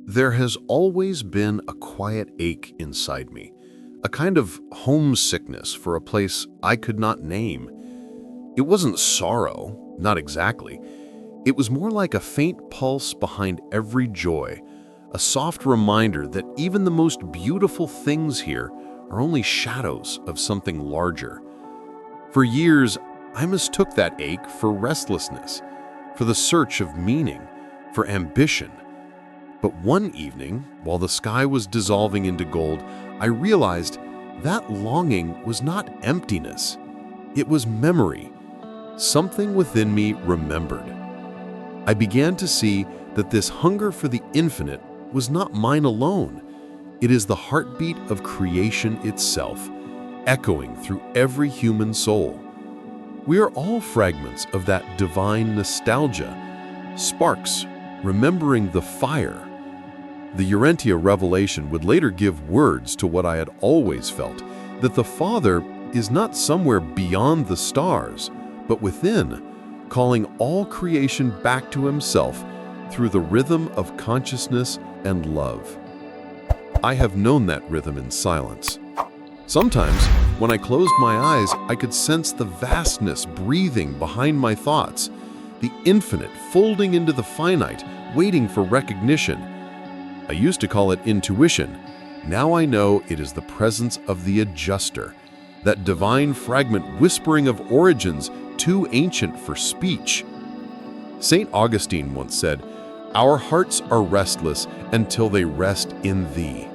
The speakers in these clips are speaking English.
There has always been a quiet ache inside me, a kind of homesickness for a place I could not name. It wasn't sorrow, not exactly. It was more like a faint pulse behind every joy, a soft reminder that even the most beautiful things here are only shadows of something larger. For years, I mistook that ache for restlessness, for the search of meaning, for ambition. But one evening, while the sky was dissolving into gold, I realized that longing was not emptiness. It was memory. Something within me remembered. I began to see that this hunger for the infinite was not mine alone. It is the heartbeat of creation itself, echoing through every human soul. We are all fragments of that divine nostalgia, sparks remembering the fire. The Urantia revelation would later give words to what I had always felt, that the Father is not somewhere beyond the stars, but within, calling all creation back to himself through the rhythm of consciousness and love. I have known that rhythm in silence. Sometimes, when I closed my eyes, I could sense the vastness breathing behind my thoughts, the infinite folding into the finite, waiting for recognition. I used to call it intuition. Now I know it is the presence of the adjuster, that divine fragment whispering of origins too ancient for speech. St. Augustine once said, "Our hearts are restless until they rest in thee."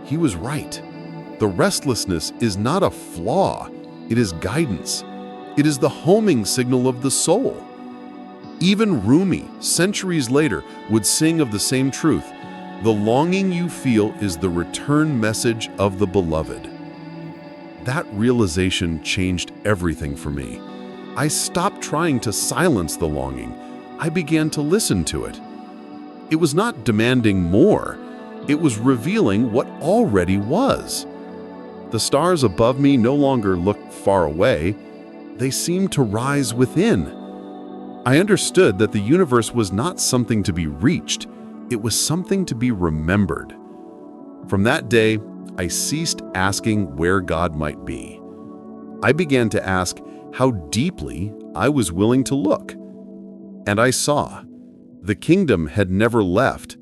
He was right. The restlessness is not a flaw, it is guidance. It is the homing signal of the soul. Even Rumi, centuries later, would sing of the same truth. The longing you feel is the return message of the beloved. That realization changed everything for me. I stopped trying to silence the longing. I began to listen to it. It was not demanding more. It was revealing what already was. The stars above me no longer looked far away. They seemed to rise within. I understood that the universe was not something to be reached. It was something to be remembered. From that day, I ceased asking where God might be. I began to ask how deeply I was willing to look. And I saw. The kingdom had never left.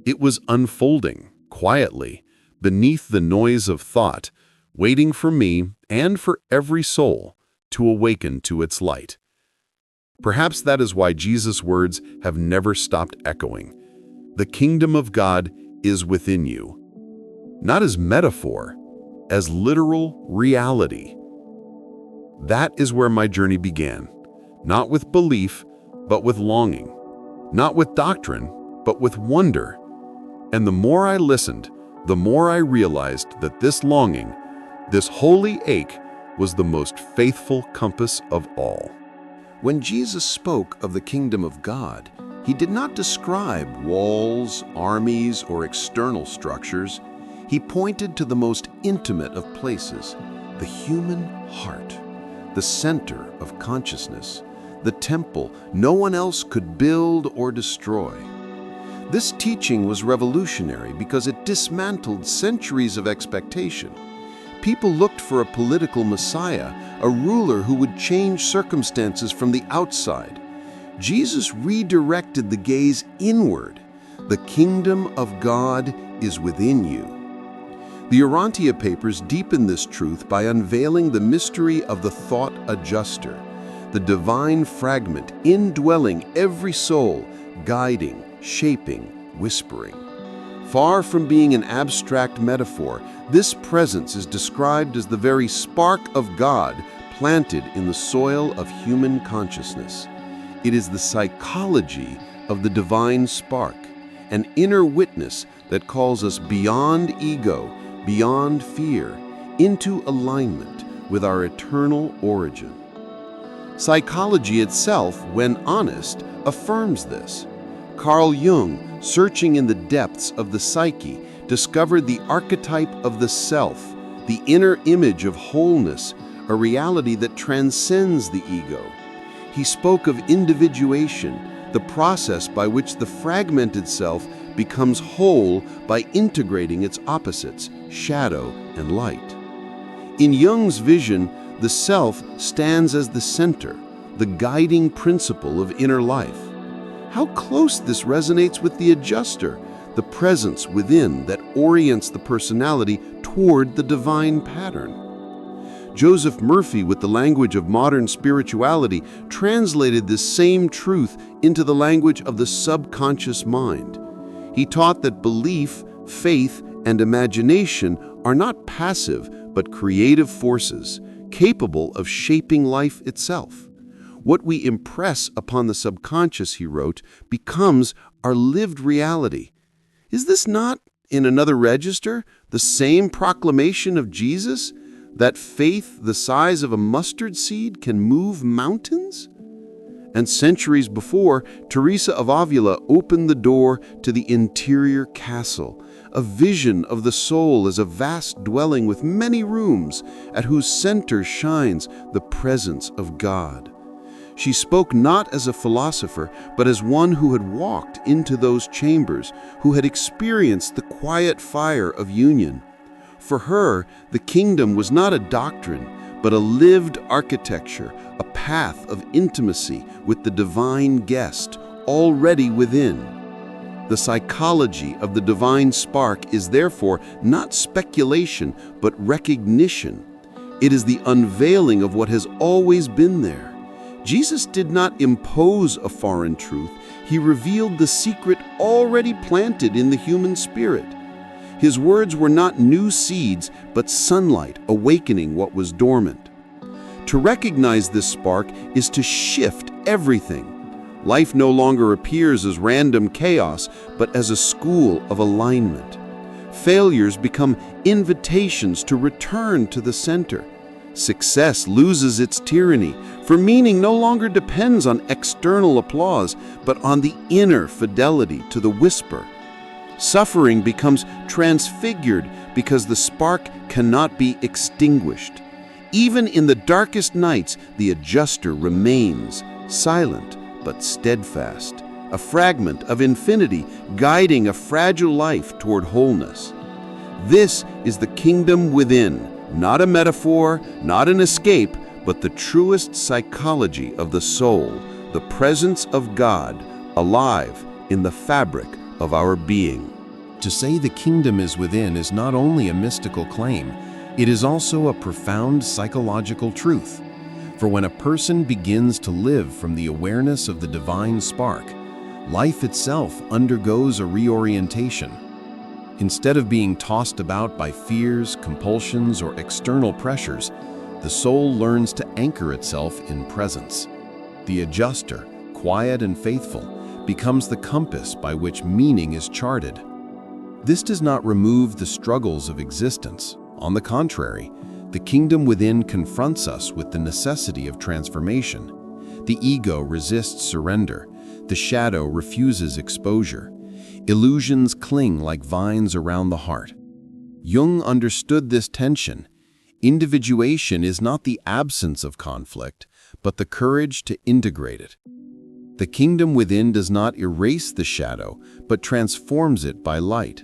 It was unfolding, quietly, beneath the noise of thought, waiting for me and for every soul to awaken to its light. Perhaps that is why Jesus' words have never stopped echoing. The kingdom of God is within you. Not as metaphor, as literal reality. That is where my journey began, not with belief, but with longing, not with doctrine, but with wonder. And the more I listened, the more I realized that this longing, this holy ache, was the most faithful compass of all. When Jesus spoke of the kingdom of God, he did not describe walls, armies, or external structures. He pointed to the most intimate of places, the human heart, the center of consciousness, the temple no one else could build or destroy. This teaching was revolutionary because it dismantled centuries of expectation. People looked for a political messiah, a ruler who would change circumstances from the outside. Jesus redirected the gaze inward. The kingdom of God is within you. The Urantia papers deepen this truth by unveiling the mystery of the thought adjuster, the divine fragment indwelling every soul, guiding, shaping, whispering. Far from being an abstract metaphor, this presence is described as the very spark of God planted in the soil of human consciousness. It is the psychology of the divine spark, an inner witness that calls us beyond ego, beyond fear, into alignment with our eternal origin. Psychology itself, when honest, affirms this. Carl Jung, searching in the depths of the psyche, discovered the archetype of the self, the inner image of wholeness, a reality that transcends the ego. He spoke of individuation, the process by which the fragmented self becomes whole by integrating its opposites, shadow and light. In Jung's vision, the self stands as the center, the guiding principle of inner life. How close this resonates with the adjuster, the presence within that orients the personality toward the divine pattern. Joseph Murphy, with the language of modern spirituality, translated this same truth into the language of the subconscious mind. He taught that belief, faith, and imagination are not passive but creative forces, capable of shaping life itself. What we impress upon the subconscious, he wrote, becomes our lived reality. Is this not, in another register, the same proclamation of Jesus, that faith the size of a mustard seed can move mountains? And centuries before, Teresa of Avila opened the door to the interior castle, a vision of the soul as a vast dwelling with many rooms, at whose center shines the presence of God. She spoke not as a philosopher, but as one who had walked into those chambers, who had experienced the quiet fire of union. For her, the kingdom was not a doctrine, but a lived architecture, a path of intimacy with the divine guest already within. The psychology of the divine spark is therefore not speculation, but recognition. It is the unveiling of what has always been there. Jesus did not impose a foreign truth. He revealed the secret already planted in the human spirit. His words were not new seeds, but sunlight awakening what was dormant. To recognize this spark is to shift everything. Life no longer appears as random chaos, but as a school of alignment. Failures become invitations to return to the center. Success loses its tyranny, for meaning no longer depends on external applause, but on the inner fidelity to the whisper. Suffering becomes transfigured because the spark cannot be extinguished. Even in the darkest nights, the adjuster remains, silent but steadfast, a fragment of infinity guiding a fragile life toward wholeness. This is the kingdom within, not a metaphor, not an escape, but the truest psychology of the soul, the presence of God, alive in the fabric of our being. To say the kingdom is within is not only a mystical claim, it is also a profound psychological truth. For when a person begins to live from the awareness of the divine spark, life itself undergoes a reorientation. Instead of being tossed about by fears, compulsions, or external pressures, the soul learns to anchor itself in presence. The adjuster, quiet and faithful, becomes the compass by which meaning is charted. This does not remove the struggles of existence. On the contrary, the kingdom within confronts us with the necessity of transformation. The ego resists surrender. The shadow refuses exposure. Illusions cling like vines around the heart. Jung understood this tension. Individuation is not the absence of conflict, but the courage to integrate it. The kingdom within does not erase the shadow, but transforms it by light.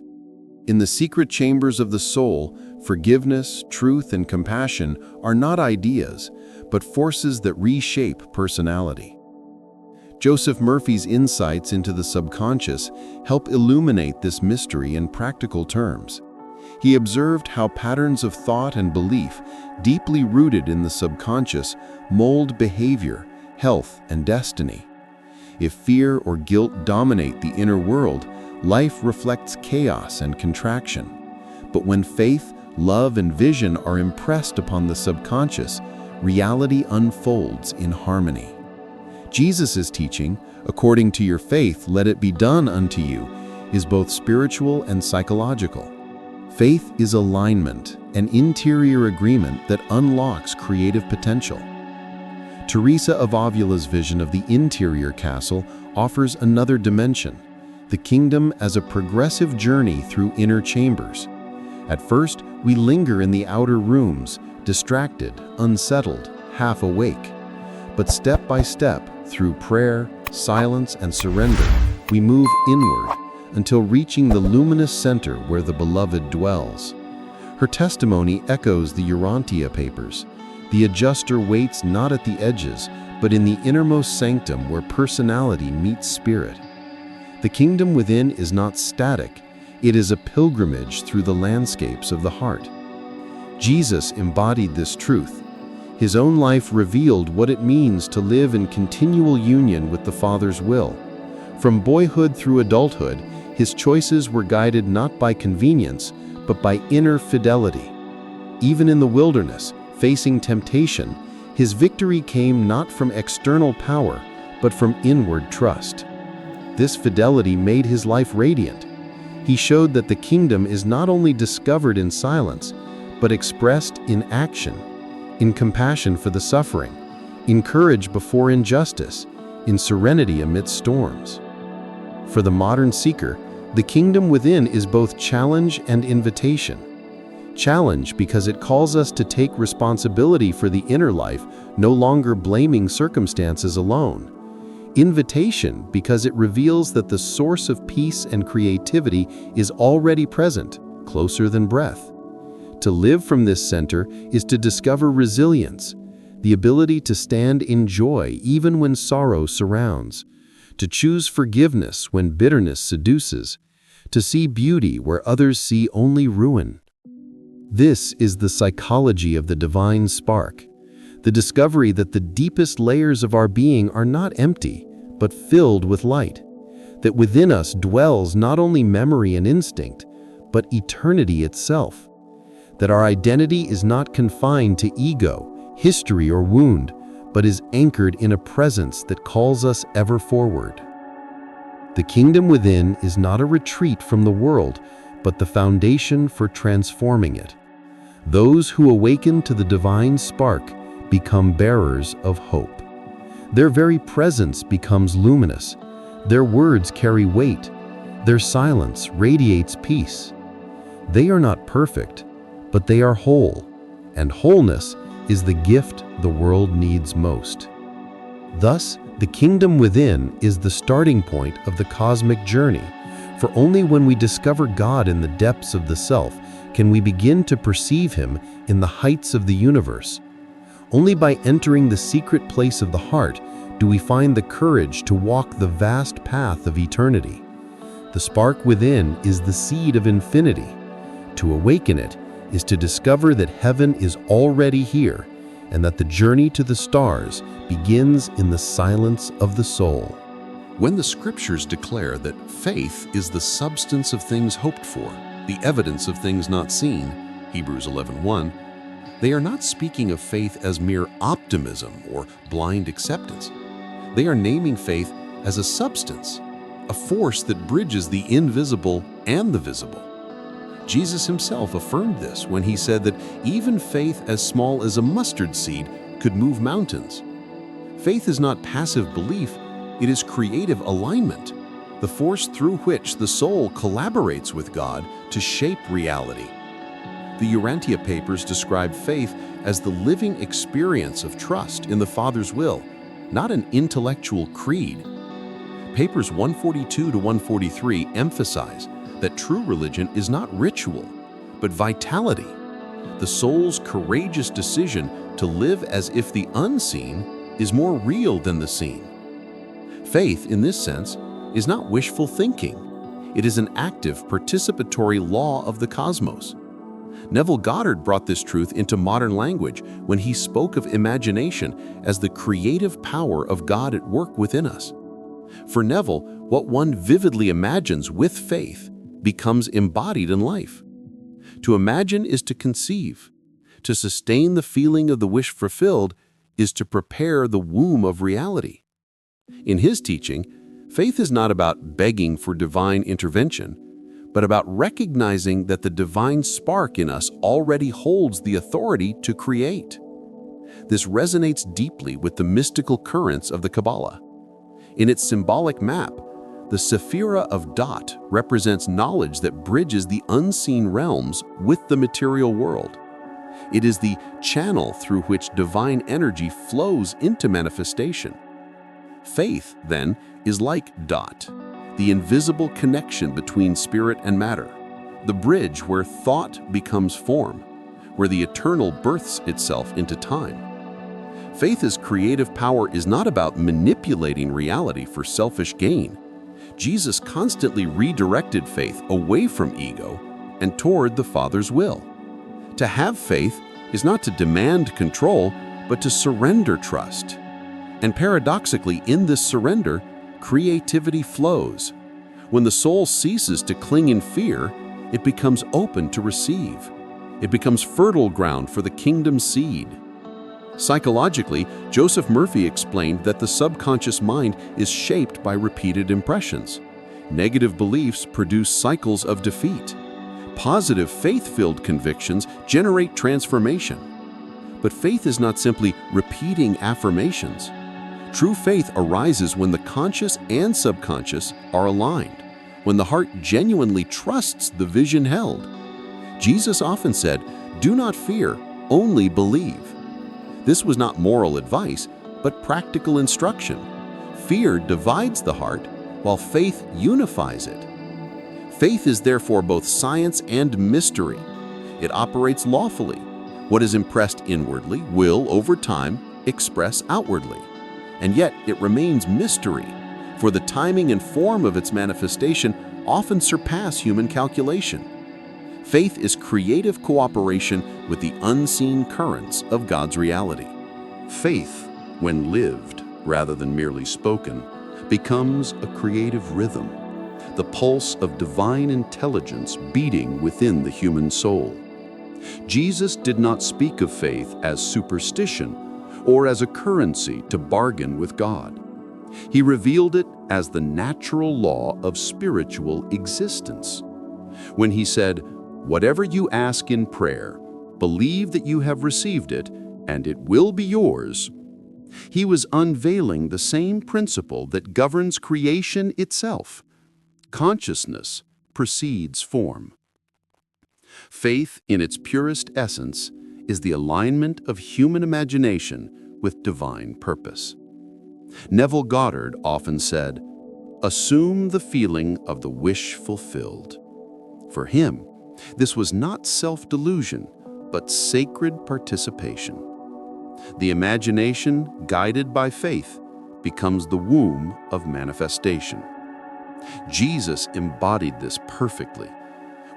In the secret chambers of the soul, forgiveness, truth, and compassion are not ideas, but forces that reshape personality. Joseph Murphy's insights into the subconscious help illuminate this mystery in practical terms. He observed how patterns of thought and belief, deeply rooted in the subconscious, mold behavior, health, and destiny. If fear or guilt dominate the inner world, life reflects chaos and contraction. But when faith, love, and vision are impressed upon the subconscious, reality unfolds in harmony. Jesus' teaching, according to your faith, let it be done unto you, is both spiritual and psychological. Faith is alignment, an interior agreement that unlocks creative potential. Teresa of Avila's vision of the interior castle offers another dimension, the kingdom as a progressive journey through inner chambers. At first, we linger in the outer rooms, distracted, unsettled, half awake. But step by step, through prayer, silence, and surrender, we move inward, until reaching the luminous center where the beloved dwells. Her testimony echoes the Urantia papers. The adjuster waits not at the edges, but in the innermost sanctum where personality meets spirit. The kingdom within is not static, it is a pilgrimage through the landscapes of the heart. Jesus embodied this truth. His own life revealed what it means to live in continual union with the Father's will. From boyhood through adulthood, his choices were guided not by convenience, but by inner fidelity. Even in the wilderness, facing temptation, his victory came not from external power, but from inward trust. This fidelity made his life radiant. He showed that the kingdom is not only discovered in silence, but expressed in action, in compassion for the suffering, in courage before injustice, in serenity amidst storms. For the modern seeker, the kingdom within is both challenge and invitation. Challenge because it calls us to take responsibility for the inner life, no longer blaming circumstances alone. Invitation because it reveals that the source of peace and creativity is already present, closer than breath. To live from this center is to discover resilience, the ability to stand in joy even when sorrow surrounds, to choose forgiveness when bitterness seduces, to see beauty where others see only ruin. This is the psychology of the divine spark, the discovery that the deepest layers of our being are not empty, but filled with light, that within us dwells not only memory and instinct, but eternity itself, that our identity is not confined to ego, history, or wound, but is anchored in a presence that calls us ever forward. The kingdom within is not a retreat from the world, but the foundation for transforming it. Those who awaken to the divine spark become bearers of hope. Their very presence becomes luminous. Their words carry weight. Their silence radiates peace. They are not perfect, but they are whole, and wholeness is the gift the world needs most. Thus, the kingdom within is the starting point of the cosmic journey, for only when we discover God in the depths of the self can we begin to perceive Him in the heights of the universe. Only by entering the secret place of the heart do we find the courage to walk the vast path of eternity. The spark within is the seed of infinity. To awaken it is to discover that heaven is already here and that the journey to the stars begins in the silence of the soul. When the scriptures declare that faith is the substance of things hoped for, the evidence of things not seen, Hebrews 11:1, they are not speaking of faith as mere optimism or blind acceptance. They are naming faith as a substance, a force that bridges the invisible and the visible. Jesus himself affirmed this when he said that even faith as small as a mustard seed could move mountains. Faith is not passive belief, it is creative alignment, the force through which the soul collaborates with God to shape reality. The Urantia papers describe faith as the living experience of trust in the Father's will, not an intellectual creed. Papers 142 to 143 emphasize that true religion is not ritual, but vitality, the soul's courageous decision to live as if the unseen is more real than the seen. Faith, in this sense, is not wishful thinking. It is an active, participatory law of the cosmos. Neville Goddard brought this truth into modern language when he spoke of imagination as the creative power of God at work within us. For Neville, what one vividly imagines with faith becomes embodied in life. To imagine is to conceive. To sustain the feeling of the wish fulfilled is to prepare the womb of reality. In his teaching, faith is not about begging for divine intervention, but about recognizing that the divine spark in us already holds the authority to create. This resonates deeply with the mystical currents of the Kabbalah. In its symbolic map, the Sephira of Dot represents knowledge that bridges the unseen realms with the material world. It is the channel through which divine energy flows into manifestation. Faith, then, is like Dot, the invisible connection between spirit and matter, the bridge where thought becomes form, where the eternal births itself into time. Faith as creative power is not about manipulating reality for selfish gain. Jesus constantly redirected faith away from ego and toward the Father's will. To have faith is not to demand control, but to surrender trust. And paradoxically, in this surrender, creativity flows. When the soul ceases to cling in fear, it becomes open to receive. It becomes fertile ground for the kingdom's seed. Psychologically, Joseph Murphy explained that the subconscious mind is shaped by repeated impressions. Negative beliefs produce cycles of defeat. Positive, faith-filled convictions generate transformation. But faith is not simply repeating affirmations. True faith arises when the conscious and subconscious are aligned, when the heart genuinely trusts the vision held. Jesus often said, "Do not fear, only believe." This was not moral advice, but practical instruction. Fear divides the heart, while faith unifies it. Faith is therefore both science and mystery. It operates lawfully. What is impressed inwardly will, over time, express outwardly. And yet it remains mystery, for the timing and form of its manifestation often surpass human calculation. Faith is creative cooperation with the unseen currents of God's reality. Faith, when lived rather than merely spoken, becomes a creative rhythm, the pulse of divine intelligence beating within the human soul. Jesus did not speak of faith as superstition or as a currency to bargain with God. He revealed it as the natural law of spiritual existence. When he said, "Whatever you ask in prayer, believe that you have received it, and it will be yours," he was unveiling the same principle that governs creation itself. Consciousness precedes form. Faith, in its purest essence, is the alignment of human imagination with divine purpose. Neville Goddard often said, "Assume the feeling of the wish fulfilled." For him, this was not self-delusion, but sacred participation. The imagination, guided by faith, becomes the womb of manifestation. Jesus embodied this perfectly.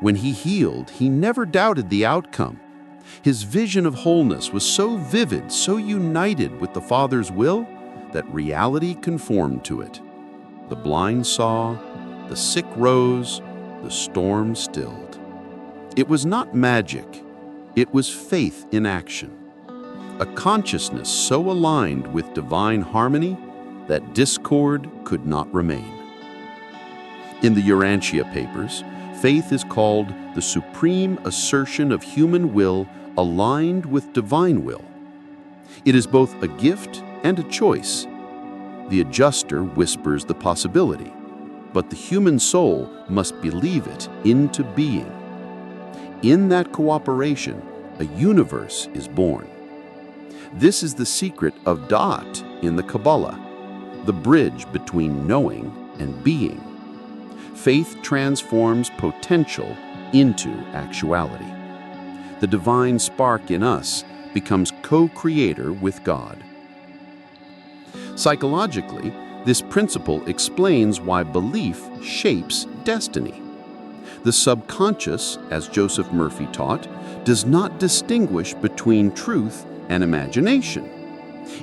When he healed, he never doubted the outcome. His vision of wholeness was so vivid, so united with the Father's will, that reality conformed to it. The blind saw, the sick rose, the storm stilled. It was not magic, it was faith in action. A consciousness so aligned with divine harmony that discord could not remain. In the Urantia papers, faith is called the supreme assertion of human will aligned with divine will. It is both a gift and a choice. The adjuster whispers the possibility, but the human soul must believe it into being. In that cooperation, a universe is born. This is the secret of Da'at in the Kabbalah, the bridge between knowing and being. Faith transforms potential into actuality. The divine spark in us becomes co-creator with God. Psychologically, this principle explains why belief shapes destiny. The subconscious, as Joseph Murphy taught, does not distinguish between truth and imagination.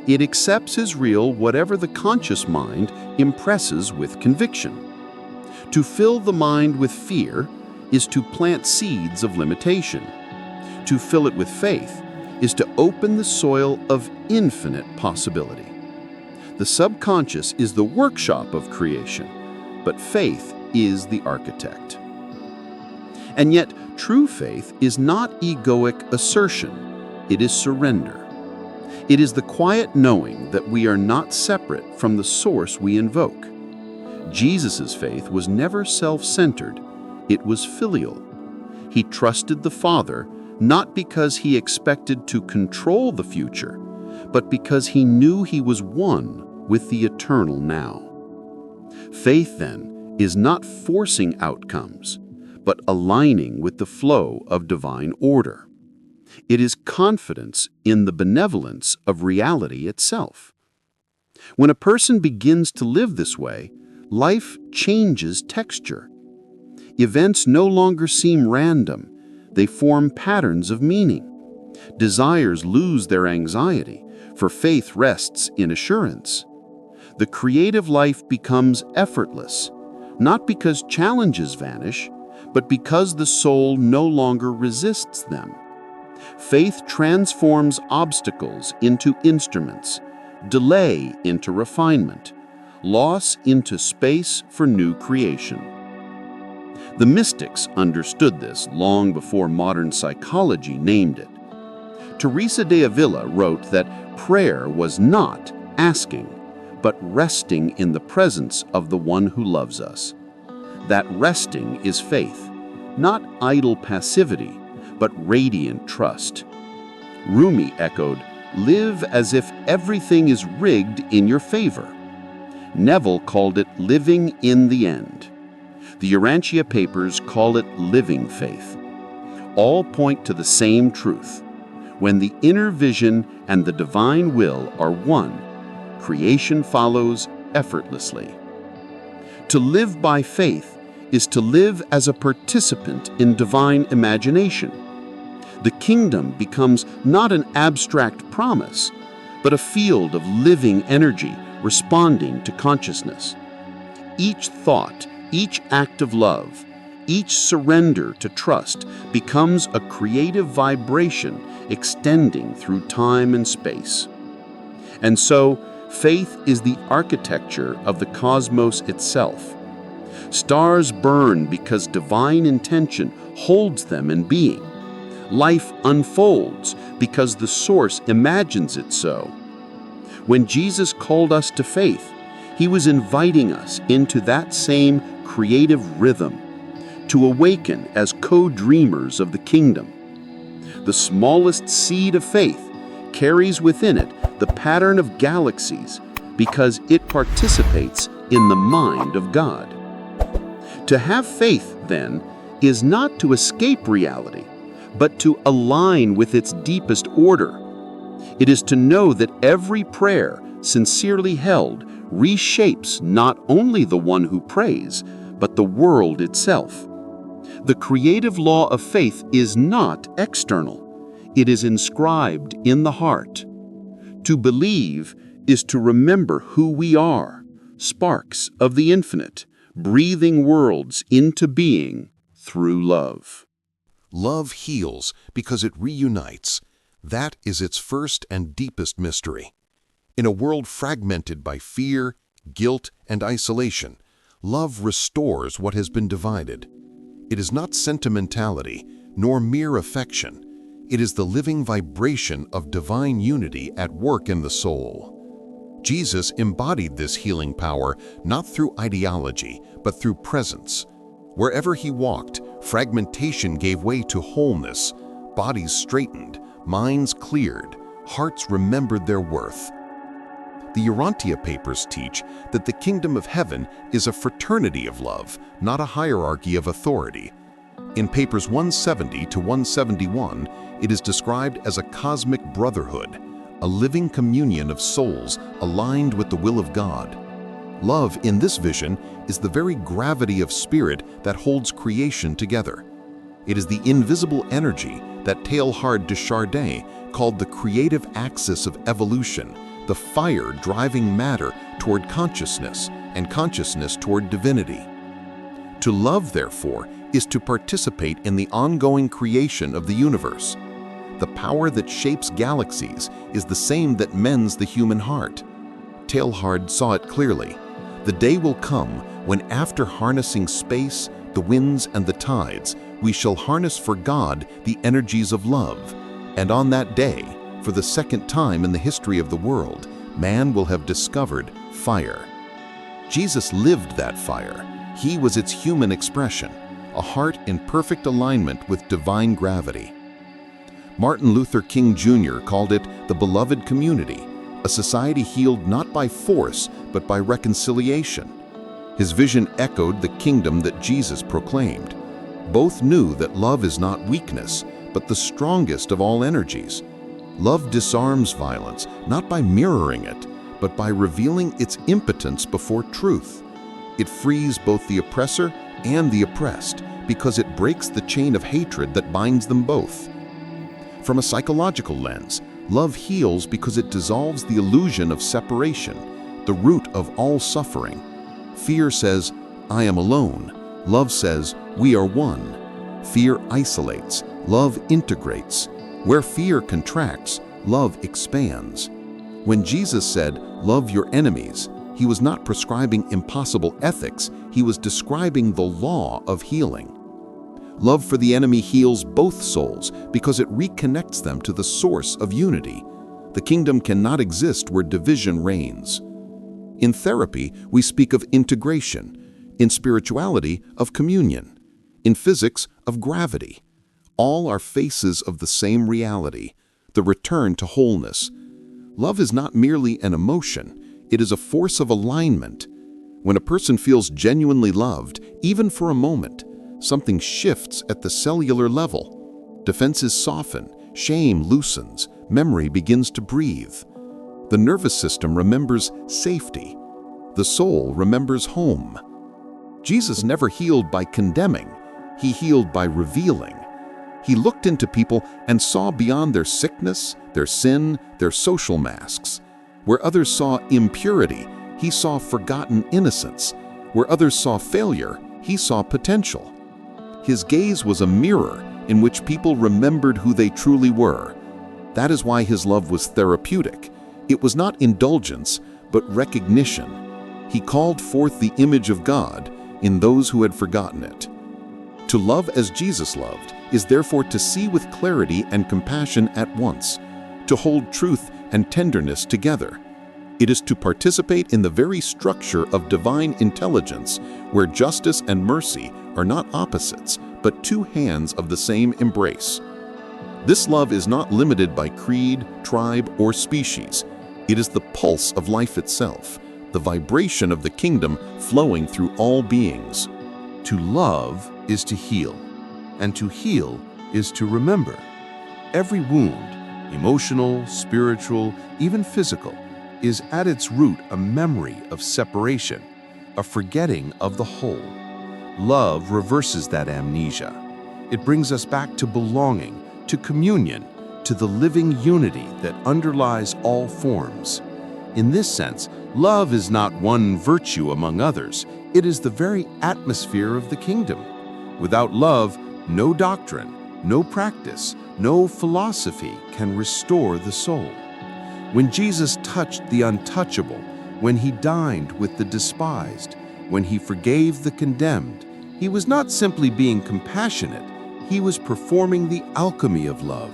It accepts as real whatever the conscious mind impresses with conviction. To fill the mind with fear is to plant seeds of limitation. To fill it with faith is to open the soil of infinite possibility. The subconscious is the workshop of creation, but faith is the architect. And yet, true faith is not egoic assertion, it is surrender. It is the quiet knowing that we are not separate from the source we invoke. Jesus' faith was never self-centered, it was filial. He trusted the Father not because he expected to control the future, but because he knew he was one with the eternal now. Faith, then, is not forcing outcomes, but aligning with the flow of divine order. It is confidence in the benevolence of reality itself. When a person begins to live this way, life changes texture. Events no longer seem random, they form patterns of meaning. Desires lose their anxiety, for faith rests in assurance. The creative life becomes effortless, not because challenges vanish, but because the soul no longer resists them. Faith transforms obstacles into instruments, delay into refinement, loss into space for new creation. The mystics understood this long before modern psychology named it. Teresa de Avila wrote that prayer was not asking, but resting in the presence of the one who loves us. That resting is faith, not idle passivity, but radiant trust. Rumi echoed, "Live as if everything is rigged in your favor." Neville called it living in the end. The Urantia papers call it living faith. All point to the same truth. When the inner vision and the divine will are one, creation follows effortlessly. To live by faith is to live as a participant in divine imagination. The kingdom becomes not an abstract promise, but a field of living energy responding to consciousness. Each thought, each act of love, each surrender to trust becomes a creative vibration extending through time and space. And so, faith is the architecture of the cosmos itself. Stars burn because divine intention holds them in being. Life unfolds because the source imagines it so. When Jesus called us to faith, he was inviting us into that same creative rhythm, to awaken as co-dreamers of the kingdom. The smallest seed of faith carries within it the pattern of galaxies because it participates in the mind of God. To have faith, then, is not to escape reality, but to align with its deepest order. It is to know that every prayer, sincerely held, reshapes not only the one who prays, but the world itself. The creative law of faith is not external. It is inscribed in the heart. To believe is to remember who we are, sparks of the infinite, breathing worlds into being through love. Love heals because it reunites. That is its first and deepest mystery. In a world fragmented by fear, guilt, and isolation, love restores what has been divided. It is not sentimentality, nor mere affection. It is the living vibration of divine unity at work in the soul. Jesus embodied this healing power not through ideology, but through presence. Wherever he walked, fragmentation gave way to wholeness, bodies straightened, minds cleared, hearts remembered their worth. The Urantia papers teach that the kingdom of heaven is a fraternity of love, not a hierarchy of authority. In papers 170 to 171, it is described as a cosmic brotherhood, a living communion of souls aligned with the will of God. Love, in this vision, is the very gravity of spirit that holds creation together. It is the invisible energy that Teilhard de Chardin called the creative axis of evolution, the fire driving matter toward consciousness and consciousness toward divinity. To love, therefore, is to participate in the ongoing creation of the universe. The power that shapes galaxies is the same that mends the human heart. Teilhard saw it clearly. The day will come when, after harnessing space, the winds, and the tides, we shall harness for God the energies of love. And on that day, for the second time in the history of the world, man will have discovered fire. Jesus lived that fire. He was its human expression, a heart in perfect alignment with divine gravity. Martin Luther King Jr. called it the beloved community, a society healed not by force, but by reconciliation. His vision echoed the kingdom that Jesus proclaimed. Both knew that love is not weakness, but the strongest of all energies. Love disarms violence, not by mirroring it, but by revealing its impotence before truth. It frees both the oppressor and the oppressed, because it breaks the chain of hatred that binds them both. From a psychological lens, love heals because it dissolves the illusion of separation, the root of all suffering. Fear says, "I am alone." Love says, "We are one." Fear isolates, love integrates. Where fear contracts, love expands. When Jesus said, "Love your enemies," he was not prescribing impossible ethics, he was describing the law of healing. Love for the enemy heals both souls because it reconnects them to the source of unity. The kingdom cannot exist where division reigns. In therapy, we speak of integration. In spirituality, of communion. In physics, of gravity. All are faces of the same reality, the return to wholeness. Love is not merely an emotion, it is a force of alignment. When a person feels genuinely loved, even for a moment, something shifts at the cellular level. Defenses soften, shame loosens, memory begins to breathe. The nervous system remembers safety. The soul remembers home. Jesus never healed by condemning, he healed by revealing. He looked into people and saw beyond their sickness, their sin, their social masks. Where others saw impurity, he saw forgotten innocence. Where others saw failure, he saw potential. His gaze was a mirror in which people remembered who they truly were. That is why his love was therapeutic. It was not indulgence, but recognition. He called forth the image of God in those who had forgotten it. To love as Jesus loved is therefore to see with clarity and compassion at once, to hold truth and tenderness together. It is to participate in the very structure of divine intelligence, where justice and mercy are not opposites, but two hands of the same embrace. This love is not limited by creed, tribe, or species. It is the pulse of life itself, the vibration of the kingdom flowing through all beings. To love is to heal, and to heal is to remember. Every wound, emotional, spiritual, even physical, is at its root a memory of separation, a forgetting of the whole. Love reverses that amnesia. It brings us back to belonging, to communion, to the living unity that underlies all forms. In this sense, love is not one virtue among others. It is the very atmosphere of the kingdom. Without love, no doctrine, no practice, no philosophy can restore the soul. When Jesus touched the untouchable, when he dined with the despised, when he forgave the condemned, he was not simply being compassionate, he was performing the alchemy of love.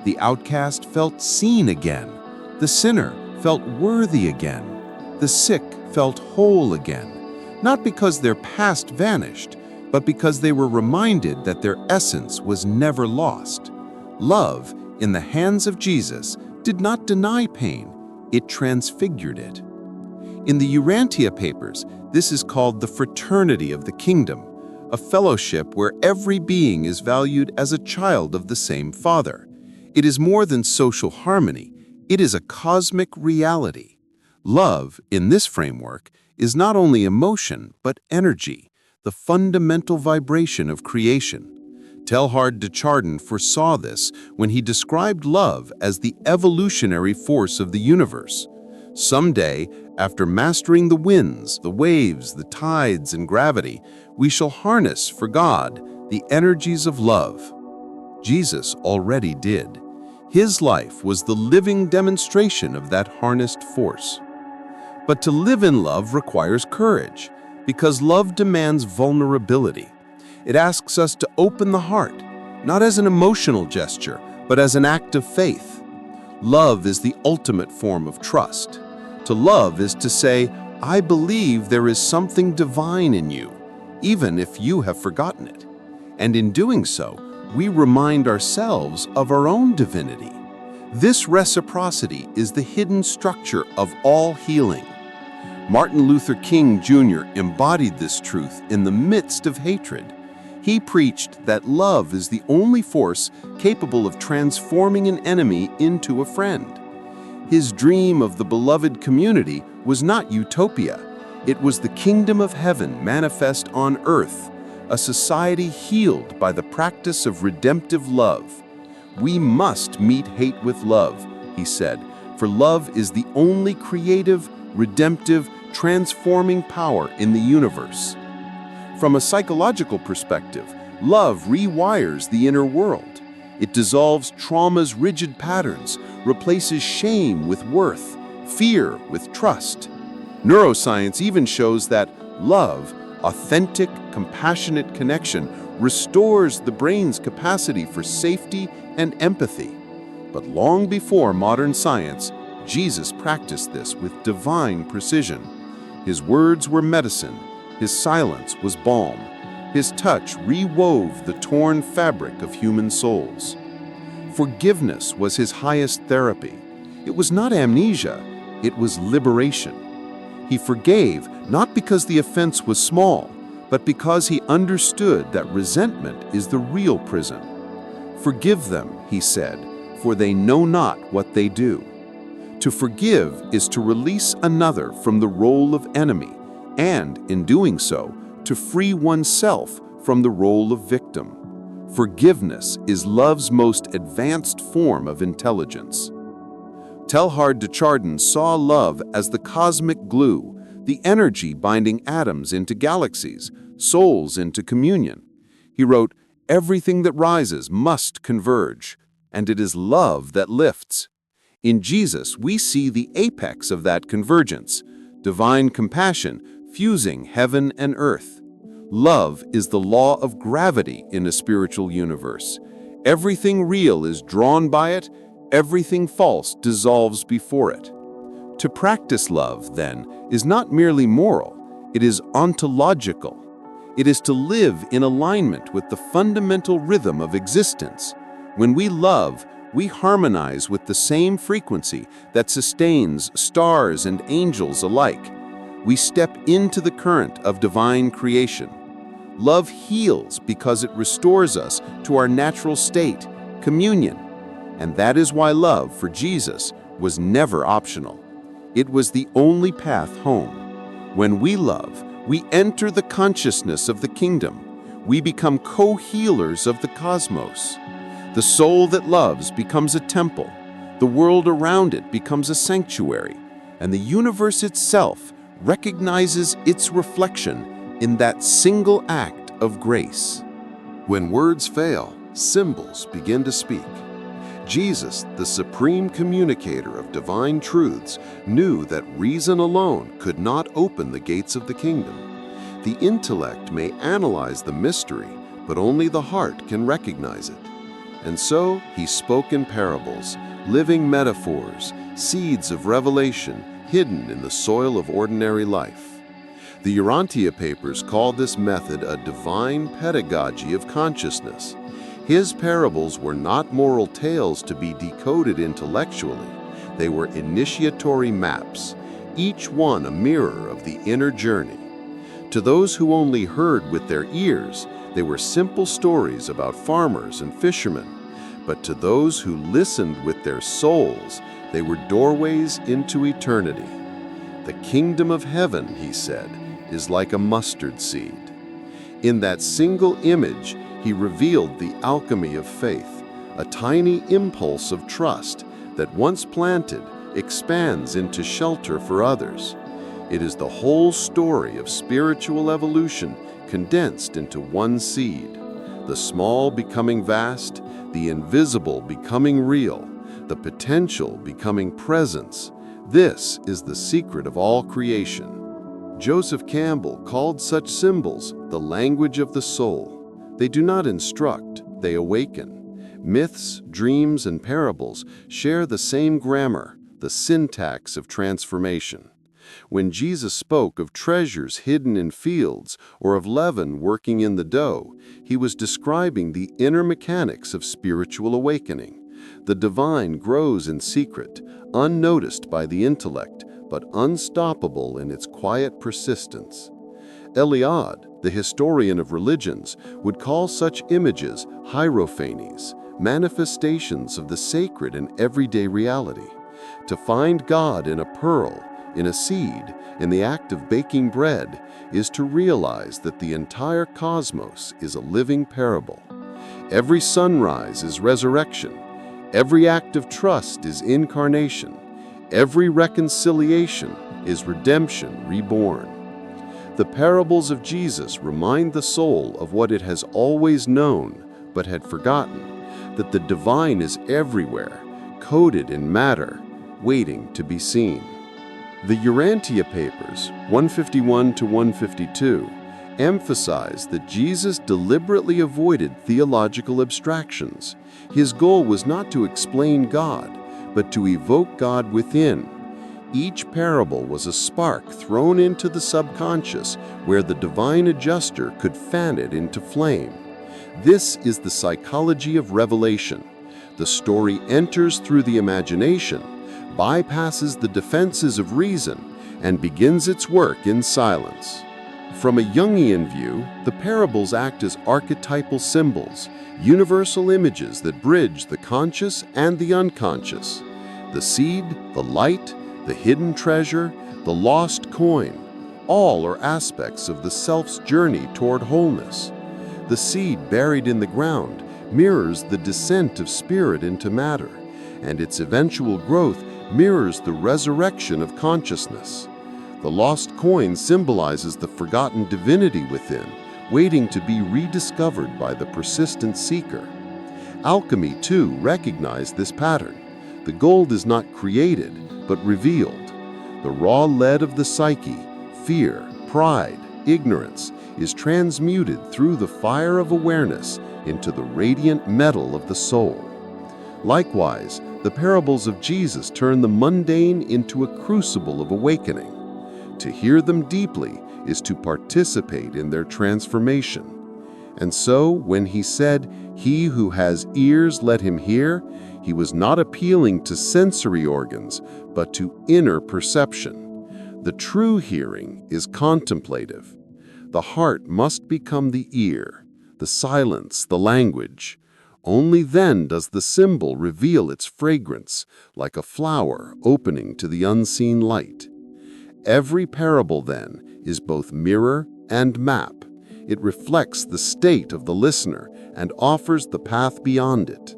The outcast felt seen again. The sinner felt worthy again. The sick felt whole again, not because their past vanished, but because they were reminded that their essence was never lost. Love, in the hands of Jesus, did not deny pain, it transfigured it. In the Urantia papers, this is called the fraternity of the kingdom, a fellowship where every being is valued as a child of the same Father. It is more than social harmony, it is a cosmic reality. Love, in this framework, is not only emotion, but energy, the fundamental vibration of creation. Teilhard de Chardin foresaw this when he described love as the evolutionary force of the universe. Someday, after mastering the winds, the waves, the tides, and gravity, we shall harness for God the energies of love. Jesus already did. His life was the living demonstration of that harnessed force. But to live in love requires courage, because love demands vulnerability. It asks us to open the heart, not as an emotional gesture, but as an act of faith. Love is the ultimate form of trust. To love is to say, I believe there is something divine in you, even if you have forgotten it. And in doing so, we remind ourselves of our own divinity. This reciprocity is the hidden structure of all healing. Martin Luther King Jr. embodied this truth in the midst of hatred. He preached that love is the only force capable of transforming an enemy into a friend. His dream of the beloved community was not utopia. It was the kingdom of heaven manifest on earth, a society healed by the practice of redemptive love. "We must meet hate with love," he said, "for love is the only creative, redemptive, transforming power in the universe." From a psychological perspective, love rewires the inner world. It dissolves trauma's rigid patterns, replaces shame with worth, fear with trust. Neuroscience even shows that love, authentic, compassionate connection, restores the brain's capacity for safety and empathy. But long before modern science, Jesus practiced this with divine precision. His words were medicine, his silence was balm. His touch rewove the torn fabric of human souls. Forgiveness was his highest therapy. It was not amnesia, it was liberation. He forgave not because the offense was small, but because he understood that resentment is the real prison. "Forgive them," he said, "for they know not what they do." To forgive is to release another from the role of enemy, and, in doing so, to free oneself from the role of victim. Forgiveness is love's most advanced form of intelligence. Teilhard de Chardin saw love as the cosmic glue, the energy binding atoms into galaxies, souls into communion. He wrote, "Everything that rises must converge, and it is love that lifts." In Jesus, we see the apex of that convergence, divine compassion fusing heaven and earth. Love is the law of gravity in a spiritual universe. Everything real is drawn by it, everything false dissolves before it. To practice love, then, is not merely moral, it is ontological. It is to live in alignment with the fundamental rhythm of existence. When we love, we harmonize with the same frequency that sustains stars and angels alike. We step into the current of divine creation. Love heals because it restores us to our natural state, communion. And that is why love for Jesus was never optional. It was the only path home. When we love, we enter the consciousness of the kingdom. We become co-healers of the cosmos. The soul that loves becomes a temple. The world around it becomes a sanctuary. And the universe itself recognizes its reflection in that single act of grace. When words fail, symbols begin to speak. Jesus, the supreme communicator of divine truths, knew that reason alone could not open the gates of the kingdom. The intellect may analyze the mystery, but only the heart can recognize it. And so he spoke in parables, living metaphors, seeds of revelation hidden in the soil of ordinary life. The Urantia papers called this method a divine pedagogy of consciousness. His parables were not moral tales to be decoded intellectually. They were initiatory maps, each one a mirror of the inner journey. To those who only heard with their ears, they were simple stories about farmers and fishermen. But to those who listened with their souls, they were doorways into eternity. The kingdom of heaven, he said, is like a mustard seed. In that single image, he revealed the alchemy of faith, a tiny impulse of trust that once planted expands into shelter for others. It is the whole story of spiritual evolution condensed into one seed, the small becoming vast, the invisible becoming real, the potential becoming presence. This is the secret of all creation. Joseph Campbell called such symbols the language of the soul. They do not instruct, they awaken. Myths, dreams, and parables share the same grammar, the syntax of transformation. When Jesus spoke of treasures hidden in fields or of leaven working in the dough, he was describing the inner mechanics of spiritual awakening. The divine grows in secret, unnoticed by the intellect, but unstoppable in its quiet persistence. Eliade, the historian of religions, would call such images hierophanies, manifestations of the sacred in everyday reality. To find God in a pearl, in a seed, in the act of baking bread, is to realize that the entire cosmos is a living parable. Every sunrise is resurrection. Every act of trust is incarnation. Every reconciliation is redemption reborn. The parables of Jesus remind the soul of what it has always known but had forgotten, that the divine is everywhere, coded in matter, waiting to be seen. The Urantia Papers, 151 to 152, emphasize that Jesus deliberately avoided theological abstractions. His goal was not to explain God, but to evoke God within. Each parable was a spark thrown into the subconscious where the divine adjuster could fan it into flame. This is the psychology of revelation. The story enters through the imagination, bypasses the defenses of reason, and begins its work in silence. From a Jungian view, the parables act as archetypal symbols, universal images that bridge the conscious and the unconscious. The seed, the light, the hidden treasure, the lost coin, all are aspects of the self's journey toward wholeness. The seed buried in the ground mirrors the descent of spirit into matter, and its eventual growth mirrors the resurrection of consciousness. The lost coin symbolizes the forgotten divinity within, waiting to be rediscovered by the persistent seeker. Alchemy, too, recognized this pattern. The gold is not created, but revealed. The raw lead of the psyche, fear, pride, ignorance, is transmuted through the fire of awareness into the radiant metal of the soul. Likewise, the parables of Jesus turn the mundane into a crucible of awakening. To hear them deeply is to participate in their transformation. And so, when he said, "He who has ears, let him hear," he was not appealing to sensory organs, but to inner perception. The true hearing is contemplative. The heart must become the ear, the silence, the language. Only then does the symbol reveal its fragrance, like a flower opening to the unseen light. Every parable, then, is both mirror and map. It reflects the state of the listener and offers the path beyond it.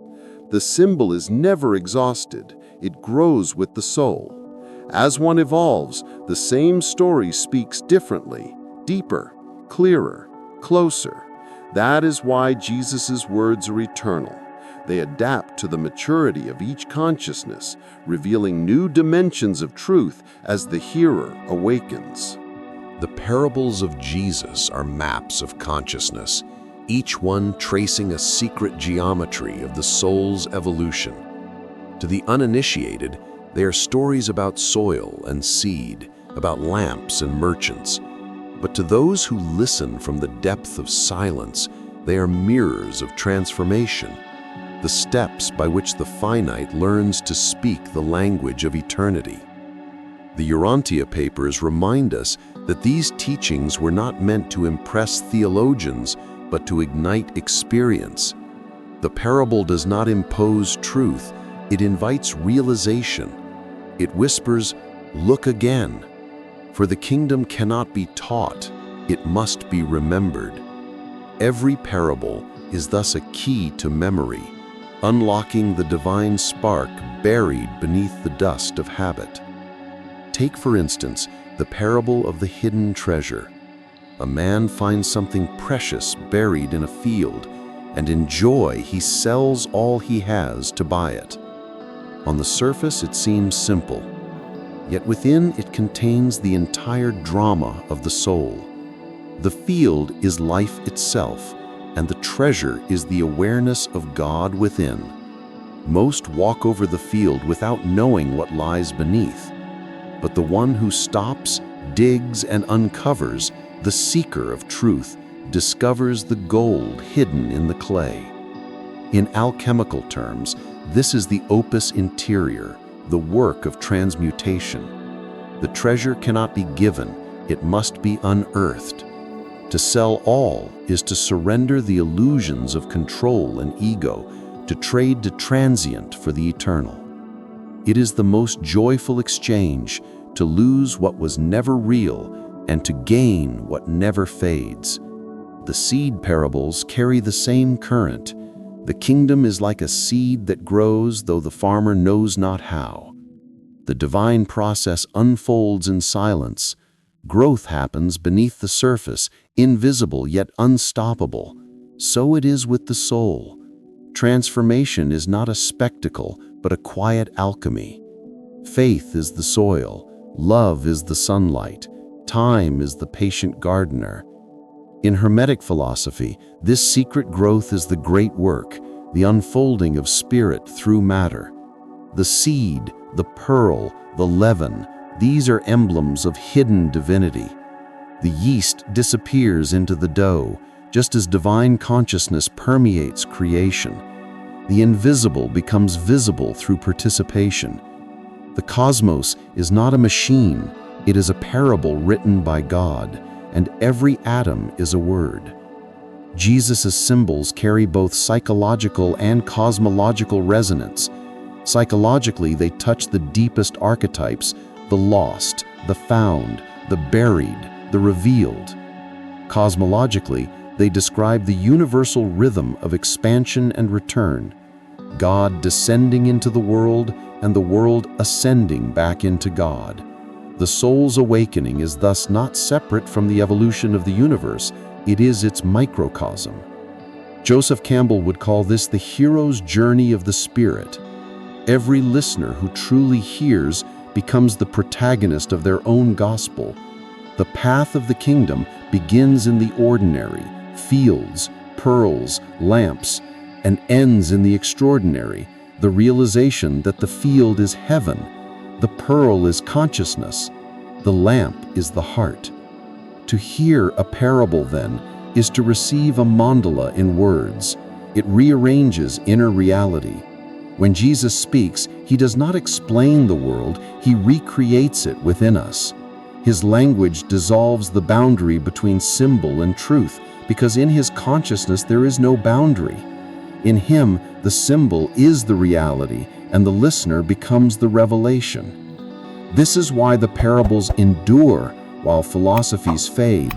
The symbol is never exhausted. It grows with the soul. As one evolves, the same story speaks differently, deeper, clearer, closer. That is why Jesus' words are eternal. They adapt to the maturity of each consciousness, revealing new dimensions of truth as the hearer awakens. The parables of Jesus are maps of consciousness, each one tracing a secret geometry of the soul's evolution. To the uninitiated, they are stories about soil and seed, about lamps and merchants. But to those who listen from the depth of silence, they are mirrors of transformation, the steps by which the finite learns to speak the language of eternity. The Urantia Papers remind us that these teachings were not meant to impress theologians, but to ignite experience. The parable does not impose truth, it invites realization. It whispers, "Look again." For the kingdom cannot be taught, it must be remembered. Every parable is thus a key to memory, unlocking the divine spark buried beneath the dust of habit. Take, for instance, the parable of the hidden treasure. A man finds something precious buried in a field, and in joy he sells all he has to buy it. On the surface it seems simple, yet within it contains the entire drama of the soul. The field is life itself, and the treasure is the awareness of God within. Most walk over the field without knowing what lies beneath, but the one who stops, digs, and uncovers, the seeker of truth, discovers the gold hidden in the clay. In alchemical terms, this is the opus interior, the work of transmutation. The treasure cannot be given, it must be unearthed. To sell all is to surrender the illusions of control and ego, to trade the transient for the eternal. It is the most joyful exchange, to lose what was never real and to gain what never fades. The seed parables carry the same current. The kingdom is like a seed that grows though the farmer knows not how. The divine process unfolds in silence. Growth happens beneath the surface, invisible yet unstoppable. So it is with the soul. Transformation is not a spectacle, but a quiet alchemy. Faith is the soil, love is the sunlight, time is the patient gardener. In Hermetic philosophy, this secret growth is the great work, the unfolding of spirit through matter. The seed, the pearl, the leaven, these are emblems of hidden divinity. The yeast disappears into the dough, just as divine consciousness permeates creation. The invisible becomes visible through participation. The cosmos is not a machine, it is a parable written by God, and every atom is a word. Jesus' symbols carry both psychological and cosmological resonance. Psychologically, they touch the deepest archetypes, the lost, the found, the buried, the revealed. Cosmologically, they describe the universal rhythm of expansion and return, God descending into the world and the world ascending back into God. The soul's awakening is thus not separate from the evolution of the universe, it is its microcosm. Joseph Campbell would call this the hero's journey of the spirit. Every listener who truly hears becomes the protagonist of their own gospel. The path of the kingdom begins in the ordinary, fields, pearls, lamps, and ends in the extraordinary, the realization that the field is heaven, the pearl is consciousness, the lamp is the heart. To hear a parable, then, is to receive a mandala in words. It rearranges inner reality. When Jesus speaks, he does not explain the world, he recreates it within us. His language dissolves the boundary between symbol and truth, because in his consciousness there is no boundary. In him, the symbol is the reality, and the listener becomes the revelation. This is why the parables endure while philosophies fade.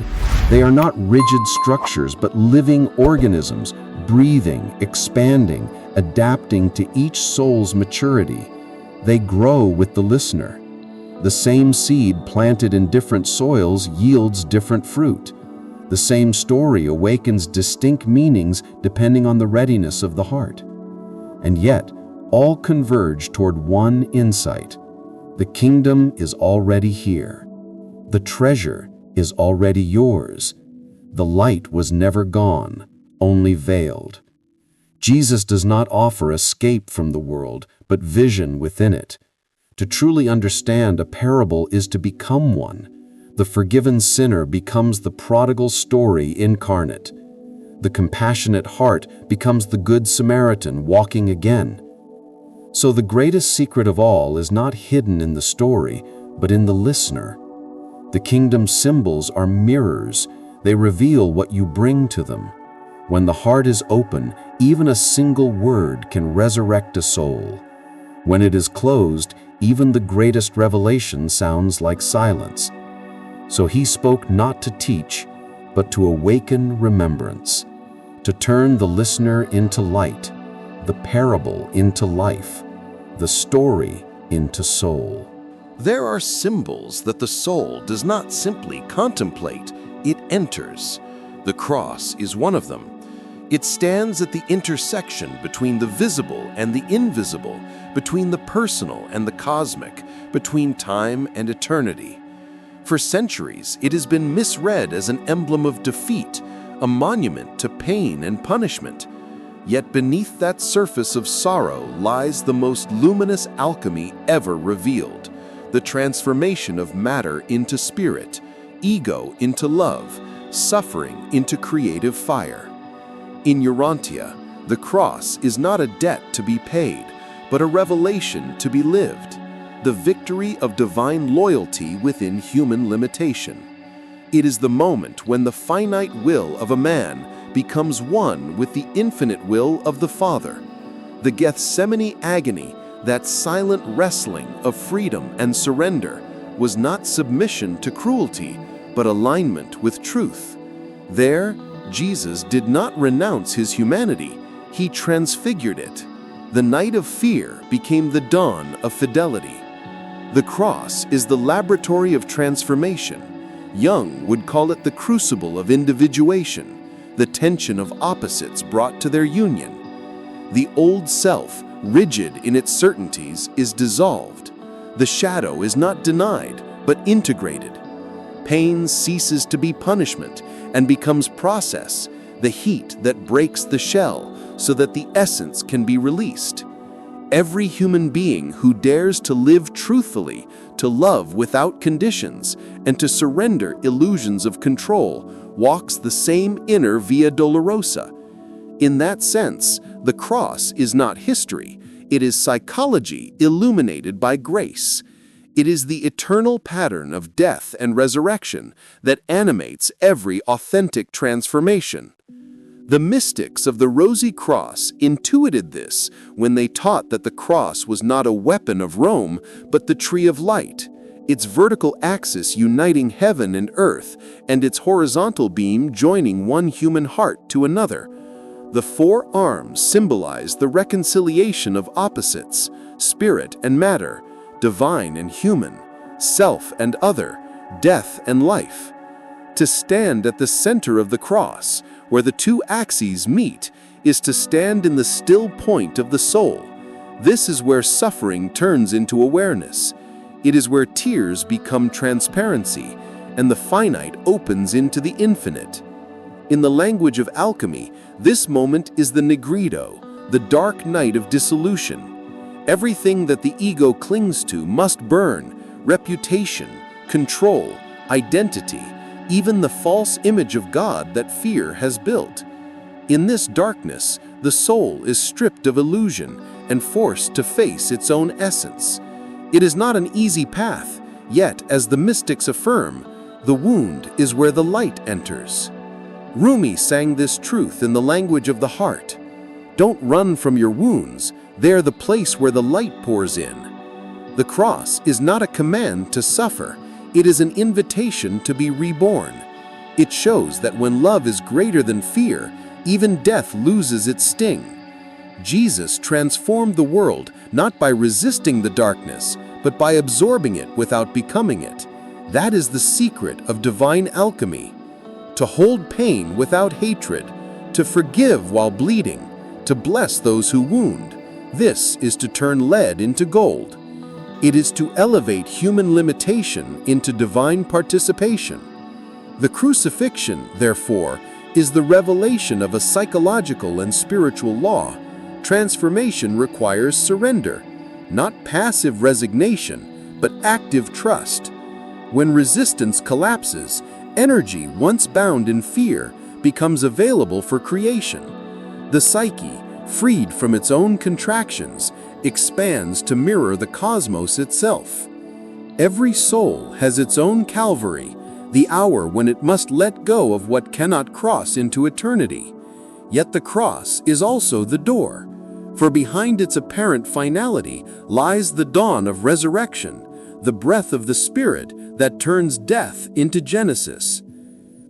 They are not rigid structures, but living organisms, breathing, expanding, adapting to each soul's maturity. They grow with the listener. The same seed planted in different soils yields different fruit. The same story awakens distinct meanings depending on the readiness of the heart. And yet, all converge toward one insight. The kingdom is already here. The treasure is already yours. The light was never gone, only veiled. Jesus does not offer escape from the world, but vision within it. To truly understand a parable is to become one. The forgiven sinner becomes the prodigal story incarnate. The compassionate heart becomes the good Samaritan walking again. So the greatest secret of all is not hidden in the story, but in the listener. The kingdom's symbols are mirrors. They reveal what you bring to them. When the heart is open, even a single word can resurrect a soul. When it is closed, even the greatest revelation sounds like silence. So he spoke not to teach, but to awaken remembrance, to turn the listener into light, the parable into life, the story into soul. There are symbols that the soul does not simply contemplate, it enters. The cross is one of them. It stands at the intersection between the visible and the invisible, between the personal and the cosmic, between time and eternity. For centuries, it has been misread as an emblem of defeat, a monument to pain and punishment. Yet beneath that surface of sorrow lies the most luminous alchemy ever revealed, the transformation of matter into spirit, ego into love, suffering into creative fire. In Urantia, the cross is not a debt to be paid, but a revelation to be lived. the victory of divine loyalty within human limitation. It is the moment when the finite will of a man becomes one with the infinite will of the Father. The Gethsemane agony, that silent wrestling of freedom and surrender, was not submission to cruelty, but alignment with truth. There, Jesus did not renounce his humanity, he transfigured it. The night of fear became the dawn of fidelity. The cross is the laboratory of transformation. Jung would call it the crucible of individuation, the tension of opposites brought to their union. The old self, rigid in its certainties, is dissolved. The shadow is not denied, but integrated. Pain ceases to be punishment and becomes process, the heat that breaks the shell so that the essence can be released. Every human being who dares to live truthfully, to love without conditions, and to surrender illusions of control walks the same inner Via Dolorosa. In that sense, the cross is not history. It is psychology illuminated by grace. It is the eternal pattern of death and resurrection that animates every authentic transformation. The mystics of the Rosy Cross intuited this when they taught that the cross was not a weapon of Rome, but the tree of light, its vertical axis uniting heaven and earth, and its horizontal beam joining one human heart to another. The four arms symbolize the reconciliation of opposites, spirit and matter, divine and human, self and other, death and life. To stand at the center of the cross, where the two axes meet, is to stand in the still point of the soul. This is where suffering turns into awareness. It is where tears become transparency, and the finite opens into the infinite. In the language of alchemy, this moment is the Negrido, the dark night of dissolution. Everything that the ego clings to must burn: reputation, control, identity, even the false image of God that fear has built. In this darkness, the soul is stripped of illusion and forced to face its own essence. It is not an easy path, yet, as the mystics affirm, the wound is where the light enters. Rumi sang this truth in the language of the heart. Don't run from your wounds, they're the place where the light pours in. The cross is not a command to suffer, it is an invitation to be reborn. It shows that when love is greater than fear, even death loses its sting. Jesus transformed the world not by resisting the darkness, but by absorbing it without becoming it. That is the secret of divine alchemy. To hold pain without hatred, to forgive while bleeding, to bless those who wound. This is to turn lead into gold. It is to elevate human limitation into divine participation. The crucifixion, therefore, is the revelation of a psychological and spiritual law. Transformation requires surrender, not passive resignation, but active trust. When resistance collapses, energy once bound in fear becomes available for creation. The psyche, freed from its own contractions, expands to mirror the cosmos itself. Every soul has its own Calvary, the hour when it must let go of what cannot cross into eternity. Yet the cross is also the door, for behind its apparent finality lies the dawn of resurrection, the breath of the Spirit that turns death into Genesis.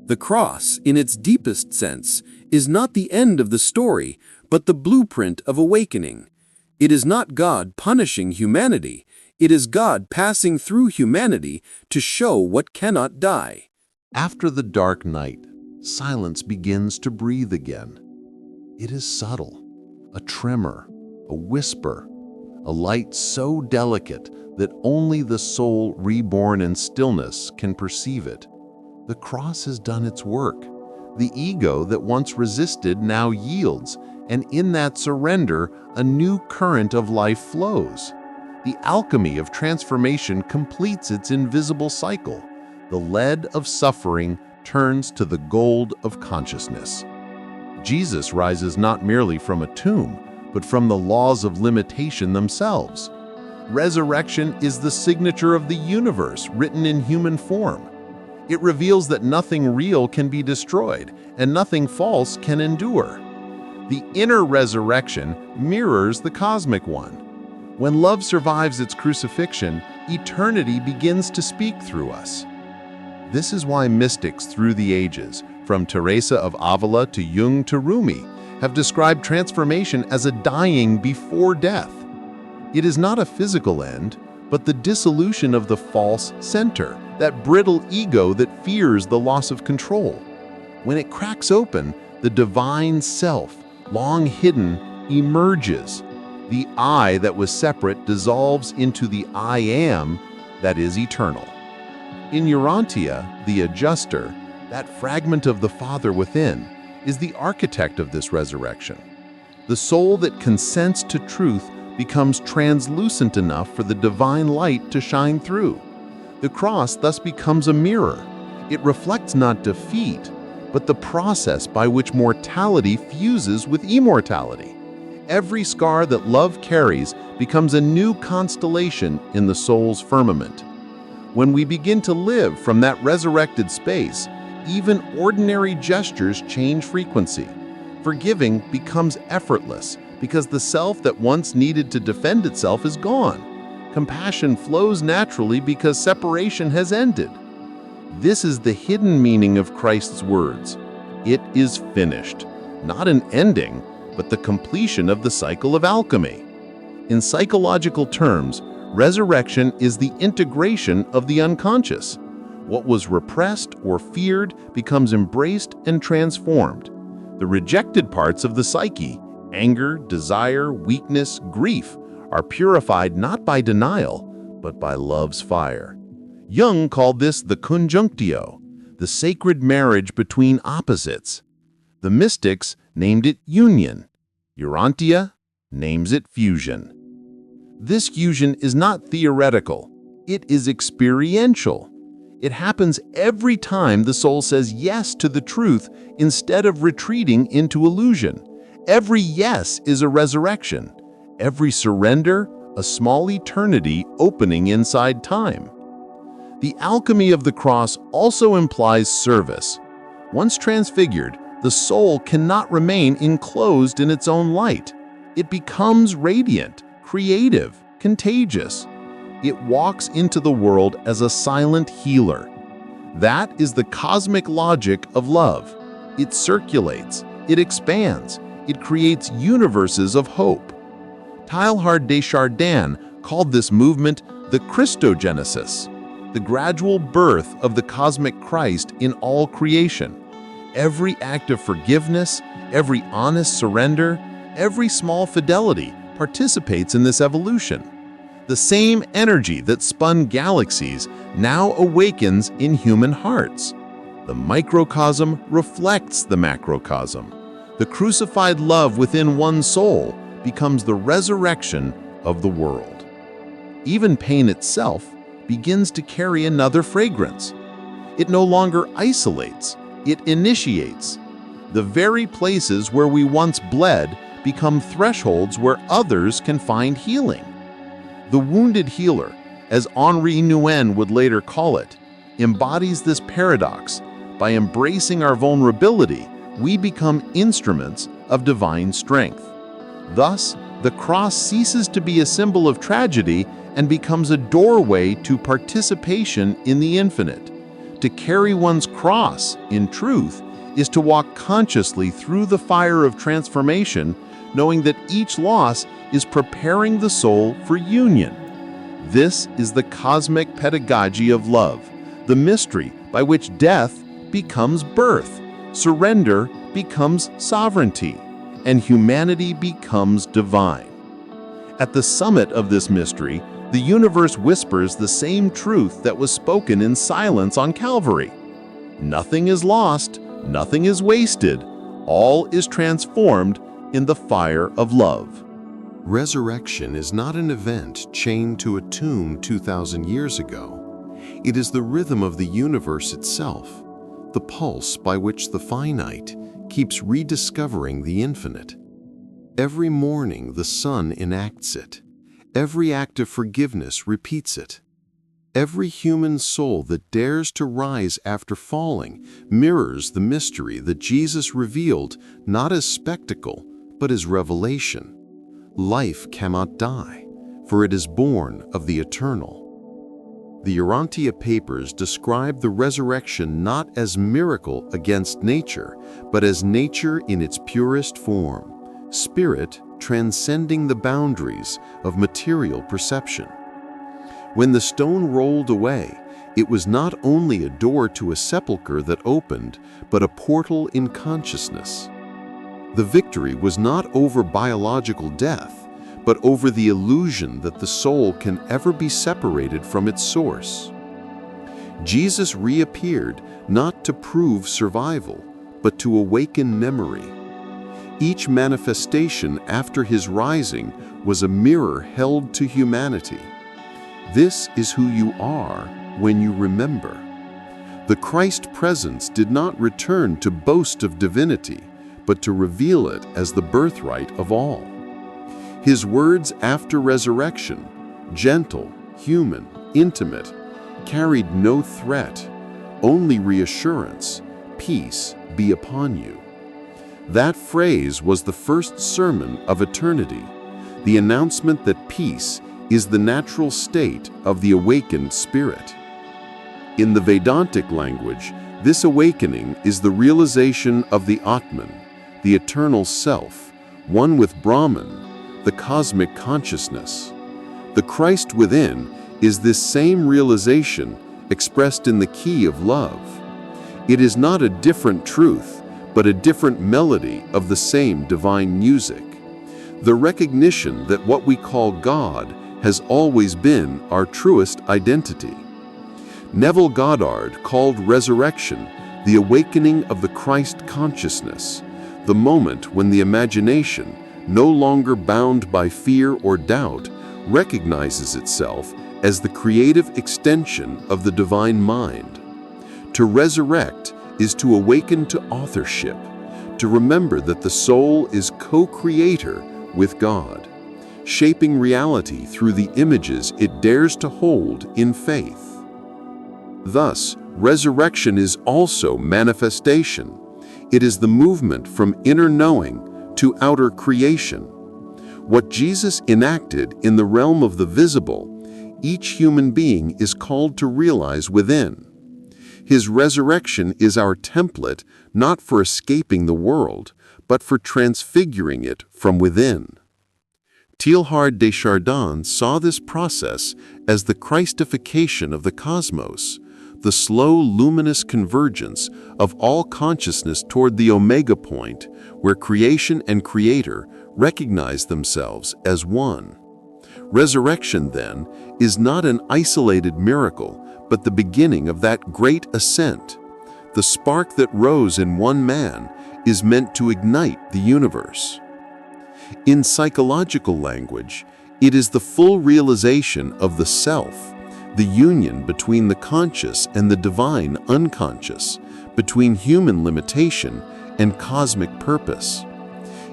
The cross, in its deepest sense, is not the end of the story, but the blueprint of awakening. It is not God punishing humanity, it is God passing through humanity to show what cannot die. After the dark night, silence begins to breathe again. It is subtle, a tremor, a whisper, a light so delicate that only the soul reborn in stillness can perceive it. The cross has done its work. The ego that once resisted now yields, and in that surrender, a new current of life flows. The alchemy of transformation completes its invisible cycle. The lead of suffering turns to the gold of consciousness. Jesus rises not merely from a tomb, but from the laws of limitation themselves. Resurrection is the signature of the universe written in human form. It reveals that nothing real can be destroyed and nothing false can endure. The inner resurrection mirrors the cosmic one. When love survives its crucifixion, eternity begins to speak through us. This is why mystics through the ages, from Teresa of Avila to Jung to Rumi, have described transformation as a dying before death. It is not a physical end, but the dissolution of the false center, that brittle ego that fears the loss of control. When it cracks open, the divine self, long hidden, emerges. The I that was separate dissolves into the I am that is eternal. In Urantia, the adjuster, that fragment of the Father within, is the architect of this resurrection. The soul that consents to truth becomes translucent enough for the divine light to shine through. The cross thus becomes a mirror. It reflects not defeat, but the process by which mortality fuses with immortality. Every scar that love carries becomes a new constellation in the soul's firmament. When we begin to live from that resurrected space, even ordinary gestures change frequency. Forgiving becomes effortless because the self that once needed to defend itself is gone. Compassion flows naturally because separation has ended. This is the hidden meaning of Christ's words. It is finished. Not an ending, but the completion of the cycle of alchemy. In psychological terms, resurrection is the integration of the unconscious. What was repressed or feared becomes embraced and transformed. The rejected parts of the psyche, anger, desire, weakness, grief, are purified not by denial, but by love's fire. Jung called this the conjunctio, the sacred marriage between opposites. The mystics named it union. Urantia names it fusion. This fusion is not theoretical. It is experiential. It happens every time the soul says yes to the truth instead of retreating into illusion. Every yes is a resurrection. Every surrender, a small eternity opening inside time. The alchemy of the cross also implies service. Once transfigured, the soul cannot remain enclosed in its own light. It becomes radiant, creative, contagious. It walks into the world as a silent healer. That is the cosmic logic of love. It circulates, it expands, it creates universes of hope. Teilhard de Chardin called this movement the Christogenesis, the gradual birth of the cosmic Christ in all creation. Every act of forgiveness, every honest surrender, every small fidelity participates in this evolution. The same energy that spun galaxies now awakens in human hearts. The microcosm reflects the macrocosm. The crucified love within one soul becomes the resurrection of the world. Even pain itself begins to carry another fragrance. It no longer isolates, it initiates. The very places where we once bled become thresholds where others can find healing. The wounded healer, as Henri Nouwen would later call it, embodies this paradox. By embracing our vulnerability, we become instruments of divine strength. Thus, the cross ceases to be a symbol of tragedy and becomes a doorway to participation in the infinite. To carry one's cross, in truth, is to walk consciously through the fire of transformation, knowing that each loss is preparing the soul for union. This is the cosmic pedagogy of love, the mystery by which death becomes birth, surrender becomes sovereignty, and humanity becomes divine. At the summit of this mystery, the universe whispers the same truth that was spoken in silence on Calvary. Nothing is lost, nothing is wasted, all is transformed in the fire of love. Resurrection is not an event chained to a tomb 2,000 years ago. It is the rhythm of the universe itself, the pulse by which the finite keeps rediscovering the infinite. Every morning the sun enacts it. Every act of forgiveness repeats it. Every human soul that dares to rise after falling mirrors the mystery that Jesus revealed not as spectacle, but as revelation. Life cannot die, for it is born of the eternal. The Urantia papers describe the resurrection not as miracle against nature, but as nature in its purest form, spirit transcending the boundaries of material perception. When the stone rolled away, it was not only a door to a sepulchre that opened, but a portal in consciousness. The victory was not over biological death, but over the illusion that the soul can ever be separated from its source. Jesus reappeared not to prove survival, but to awaken memory. Each manifestation after his rising was a mirror held to humanity. This is who you are when you remember. The Christ presence did not return to boast of divinity, but to reveal it as the birthright of all. His words after resurrection, gentle, human, intimate, carried no threat, only reassurance, peace be upon you. That phrase was the first sermon of eternity, the announcement that peace is the natural state of the awakened spirit. In the Vedantic language, this awakening is the realization of the Atman, the eternal self, one with Brahman, the cosmic consciousness. The Christ within is this same realization expressed in the key of love. It is not a different truth, but a different melody of the same divine music. The recognition that what we call God has always been our truest identity. Neville Goddard called resurrection the awakening of the Christ consciousness, the moment when the imagination, no longer bound by fear or doubt, recognizes itself as the creative extension of the divine mind. To resurrect is to awaken to authorship, to remember that the soul is co-creator with God, shaping reality through the images it dares to hold in faith. Thus, resurrection is also manifestation. It is the movement from inner knowing to outer creation. What Jesus enacted in the realm of the visible, each human being is called to realize within. His resurrection is our template not for escaping the world, but for transfiguring it from within. Teilhard de Chardin saw this process as the Christification of the cosmos, the slow luminous convergence of all consciousness toward the omega point, where creation and creator recognize themselves as one. Resurrection, then, is not an isolated miracle, but the beginning of that great ascent. The spark that rose in one man is meant to ignite the universe. In psychological language, it is the full realization of the self, the union between the conscious and the divine unconscious, between human limitation and cosmic purpose.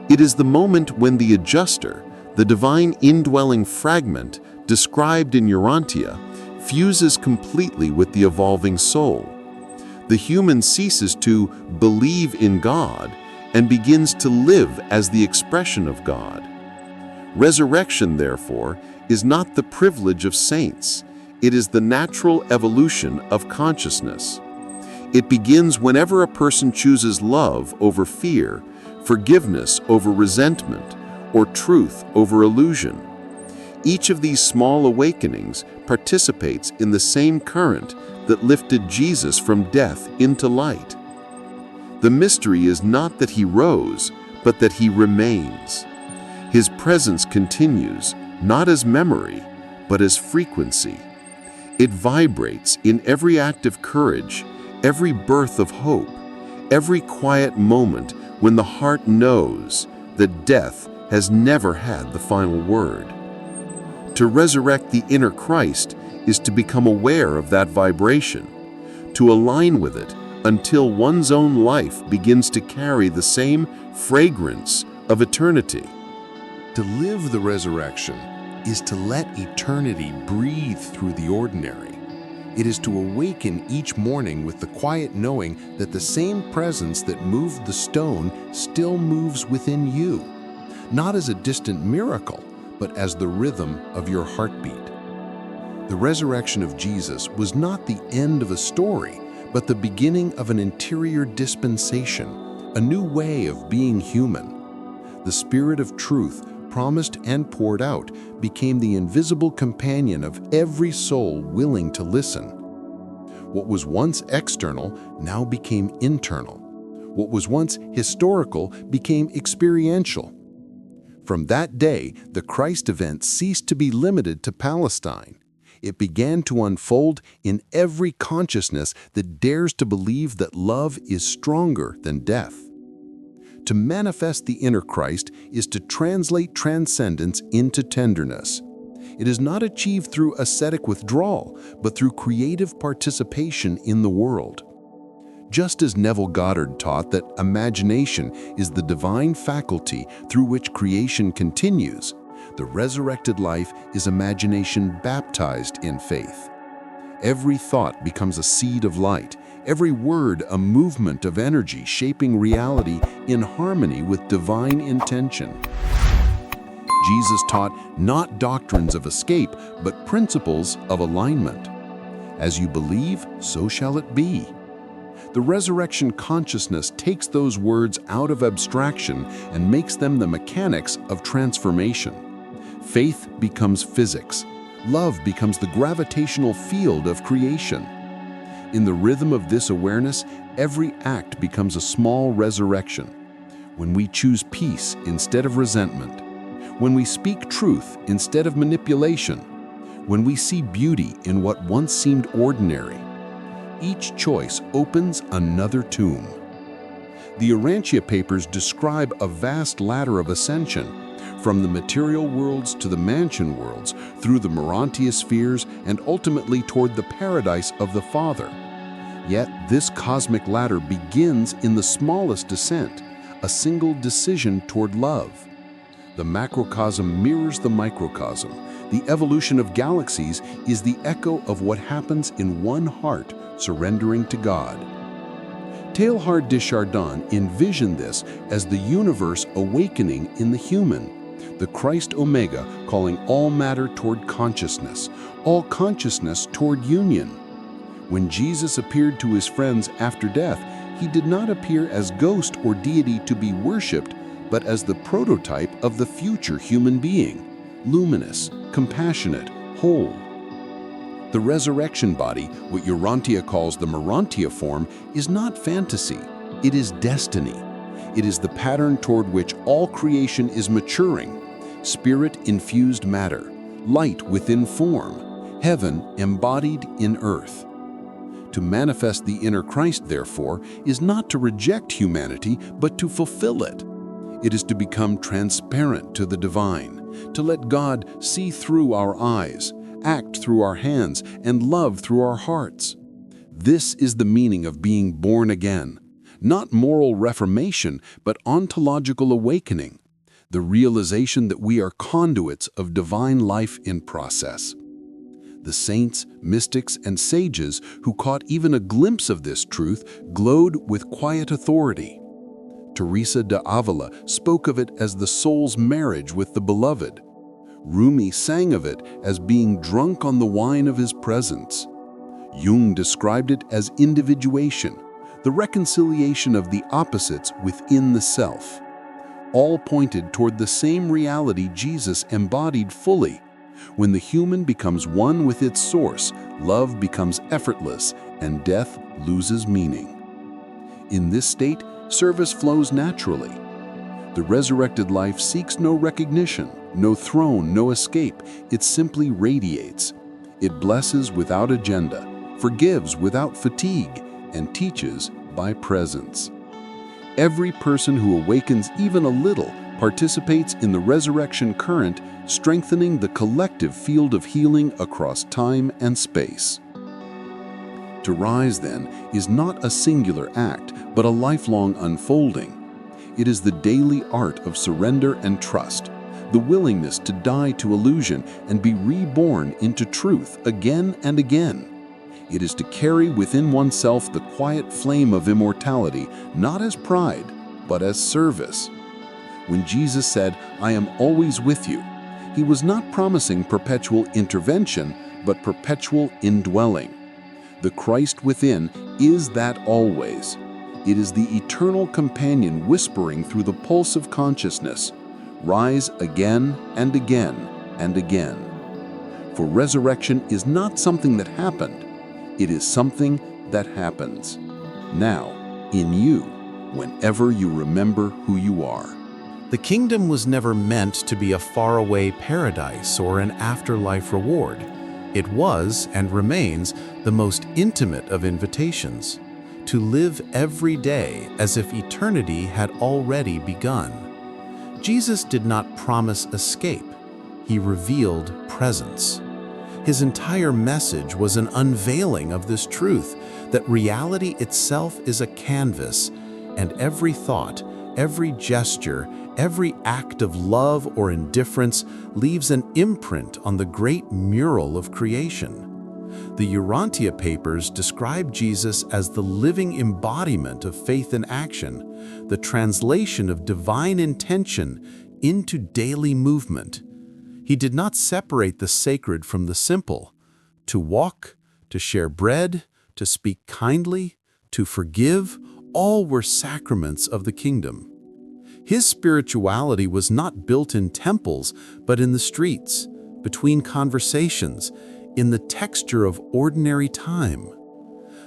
It is the moment when the adjuster, the divine indwelling fragment described in Urantia, fuses completely with the evolving soul. The human ceases to believe in God and begins to live as the expression of God. Resurrection, therefore, is not the privilege of saints. It is the natural evolution of consciousness. It begins whenever a person chooses love over fear, forgiveness over resentment, or truth over illusion. Each of these small awakenings participates in the same current that lifted Jesus from death into light. The mystery is not that he rose, but that he remains. His presence continues, not as memory, but as frequency. It vibrates in every act of courage, every birth of hope, every quiet moment when the heart knows that death has never had the final word. To resurrect the inner Christ is to become aware of that vibration, to align with it until one's own life begins to carry the same fragrance of eternity. To live the resurrection is to let eternity breathe through the ordinary. It is to awaken each morning with the quiet knowing that the same presence that moved the stone still moves within you, not as a distant miracle, but as the rhythm of your heartbeat. The resurrection of Jesus was not the end of a story, but the beginning of an interior dispensation, a new way of being human. The Spirit of truth, promised and poured out, became the invisible companion of every soul willing to listen. What was once external now became internal. What was once historical became experiential. From that day, the Christ event ceased to be limited to Palestine. It began to unfold in every consciousness that dares to believe that love is stronger than death. To manifest the inner Christ is to translate transcendence into tenderness. It is not achieved through ascetic withdrawal, but through creative participation in the world. Just as Neville Goddard taught that imagination is the divine faculty through which creation continues, the resurrected life is imagination baptized in faith. Every thought becomes a seed of light, every word a movement of energy shaping reality in harmony with divine intention. Jesus taught not doctrines of escape, but principles of alignment. As you believe, so shall it be. The resurrection consciousness takes those words out of abstraction and makes them the mechanics of transformation. Faith becomes physics. Love becomes the gravitational field of creation. In the rhythm of this awareness, every act becomes a small resurrection. When we choose peace instead of resentment, when we speak truth instead of manipulation, when we see beauty in what once seemed ordinary, each choice opens another tomb. The Urantia papers describe a vast ladder of ascension, from the material worlds to the mansion worlds, through the Urantia spheres, and ultimately toward the paradise of the Father. Yet this cosmic ladder begins in the smallest descent, a single decision toward love. The macrocosm mirrors the microcosm. The evolution of galaxies is the echo of what happens in one heart surrendering to God. Teilhard de Chardin envisioned this as the universe awakening in the human, the Christ Omega calling all matter toward consciousness, all consciousness toward union. When Jesus appeared to his friends after death, he did not appear as ghost or deity to be worshipped, but as the prototype of the future human being, luminous, compassionate, whole. The resurrection body, what Urantia calls the Urantia form, is not fantasy, it is destiny. It is the pattern toward which all creation is maturing, spirit-infused matter, light within form, heaven embodied in earth. To manifest the inner Christ, therefore, is not to reject humanity, but to fulfill it. It is to become transparent to the divine, to let God see through our eyes, act through our hands, and love through our hearts. This is the meaning of being born again, not moral reformation, but ontological awakening, the realization that we are conduits of divine life in process. The saints, mystics, and sages who caught even a glimpse of this truth glowed with quiet authority. Teresa de Avila spoke of it as the soul's marriage with the beloved. Rumi sang of it as being drunk on the wine of his presence. Jung described it as individuation, the reconciliation of the opposites within the self. All pointed toward the same reality Jesus embodied fully. When the human becomes one with its source, love becomes effortless and death loses meaning. In this state, service flows naturally. The resurrected life seeks no recognition, no throne, no escape. It simply radiates. It blesses without agenda, forgives without fatigue, and teaches by presence. Every person who awakens even a little participates in the resurrection current, strengthening the collective field of healing across time and space. To rise, then, is not a singular act, but a lifelong unfolding. It is the daily art of surrender and trust, the willingness to die to illusion and be reborn into truth again and again. It is to carry within oneself the quiet flame of immortality, not as pride, but as service. When Jesus said, "I am always with you," he was not promising perpetual intervention, but perpetual indwelling. The Christ within is that always. It is the eternal companion whispering through the pulse of consciousness, "Rise again and again and again." For resurrection is not something that happened, it is something that happens. Now, in you, whenever you remember who you are. The kingdom was never meant to be a faraway paradise or an afterlife reward. It was and remains the most intimate of invitations, to live every day as if eternity had already begun. Jesus did not promise escape, he revealed presence. His entire message was an unveiling of this truth, that reality itself is a canvas, and every thought, every gesture, every act of love or indifference leaves an imprint on the great mural of creation. The Urantia papers describe Jesus as the living embodiment of faith in action, the translation of divine intention into daily movement. He did not separate the sacred from the simple. To walk, to share bread, to speak kindly, to forgive, all were sacraments of the kingdom. His spirituality was not built in temples, but in the streets, between conversations, in the texture of ordinary time.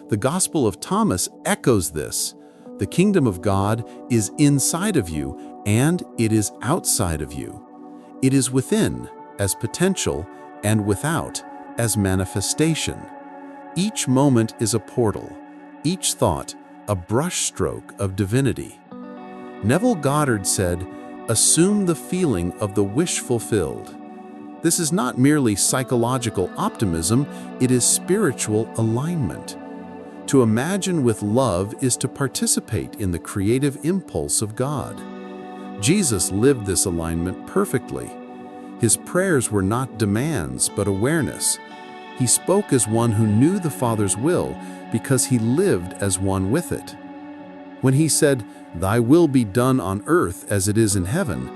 The Gospel of Thomas echoes this. The kingdom of God is inside of you, and it is outside of you. It is within, as potential, and without, as manifestation. Each moment is a portal, each thought a brushstroke of divinity. Neville Goddard said, "Assume the feeling of the wish fulfilled." This is not merely psychological optimism, it is spiritual alignment. To imagine with love is to participate in the creative impulse of God. Jesus lived this alignment perfectly. His prayers were not demands, but awareness. He spoke as one who knew the Father's will because he lived as one with it. When he said, "Thy will be done on earth as it is in heaven,"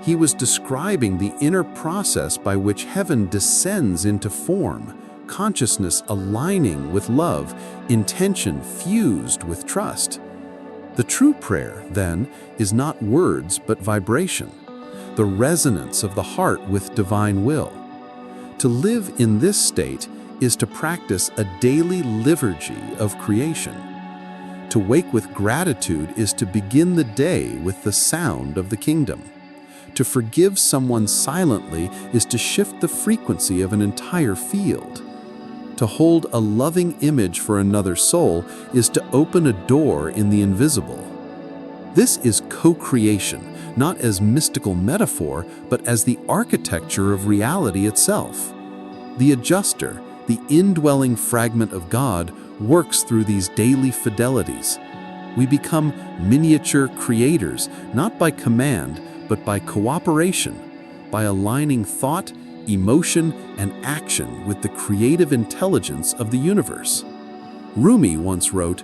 he was describing the inner process by which heaven descends into form, consciousness aligning with love, intention fused with trust. The true prayer, then, is not words but vibration, the resonance of the heart with divine will. To live in this state is to practice a daily liturgy of creation. To wake with gratitude is to begin the day with the sound of the kingdom. To forgive someone silently is to shift the frequency of an entire field. To hold a loving image for another soul is to open a door in the invisible. This is co-creation, not as mystical metaphor, but as the architecture of reality itself. The adjuster, the indwelling fragment of God, works through these daily fidelities. We become miniature creators, not by command, but by cooperation, by aligning thought, emotion, and action with the creative intelligence of the universe. Rumi once wrote,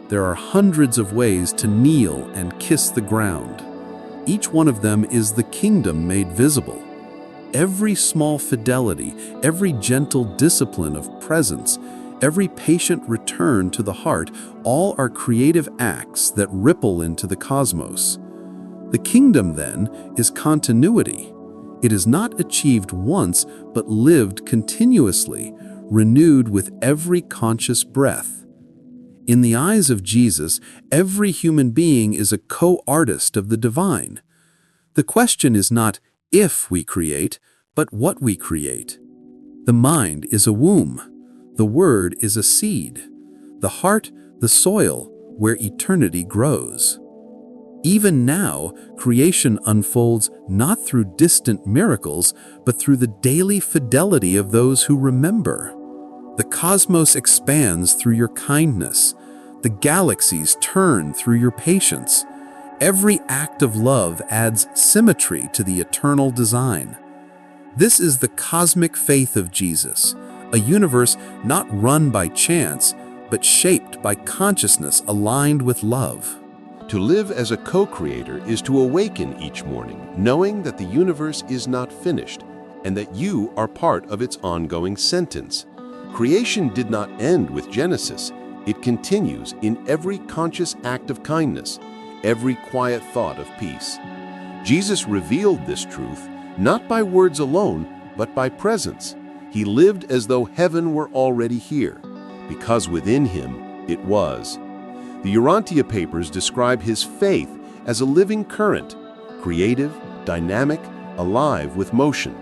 "There are hundreds of ways to kneel and kiss the ground. Each one of them is the kingdom made visible. Every small fidelity, every gentle discipline of presence, every patient return to the heart, all are creative acts that ripple into the cosmos." The kingdom, then, is continuity. It is not achieved once, but lived continuously, renewed with every conscious breath. In the eyes of Jesus, every human being is a co-artist of the divine. The question is not if we create, but what we create. The mind is a womb. The word is a seed. The heart, the soil, where eternity grows. Even now, creation unfolds not through distant miracles, but through the daily fidelity of those who remember. The cosmos expands through your kindness. The galaxies turn through your patience. Every act of love adds symmetry to the eternal design. This is the cosmic faith of Jesus, a universe not run by chance, but shaped by consciousness aligned with love. To live as a co-creator is to awaken each morning, knowing that the universe is not finished and that you are part of its ongoing sentence. Creation did not end with Genesis. It continues in every conscious act of kindness, every quiet thought of peace. Jesus revealed this truth not by words alone, but by presence. He lived as though heaven were already here, because within him it was. The Urantia papers describe his faith as a living current, creative, dynamic, alive with motion.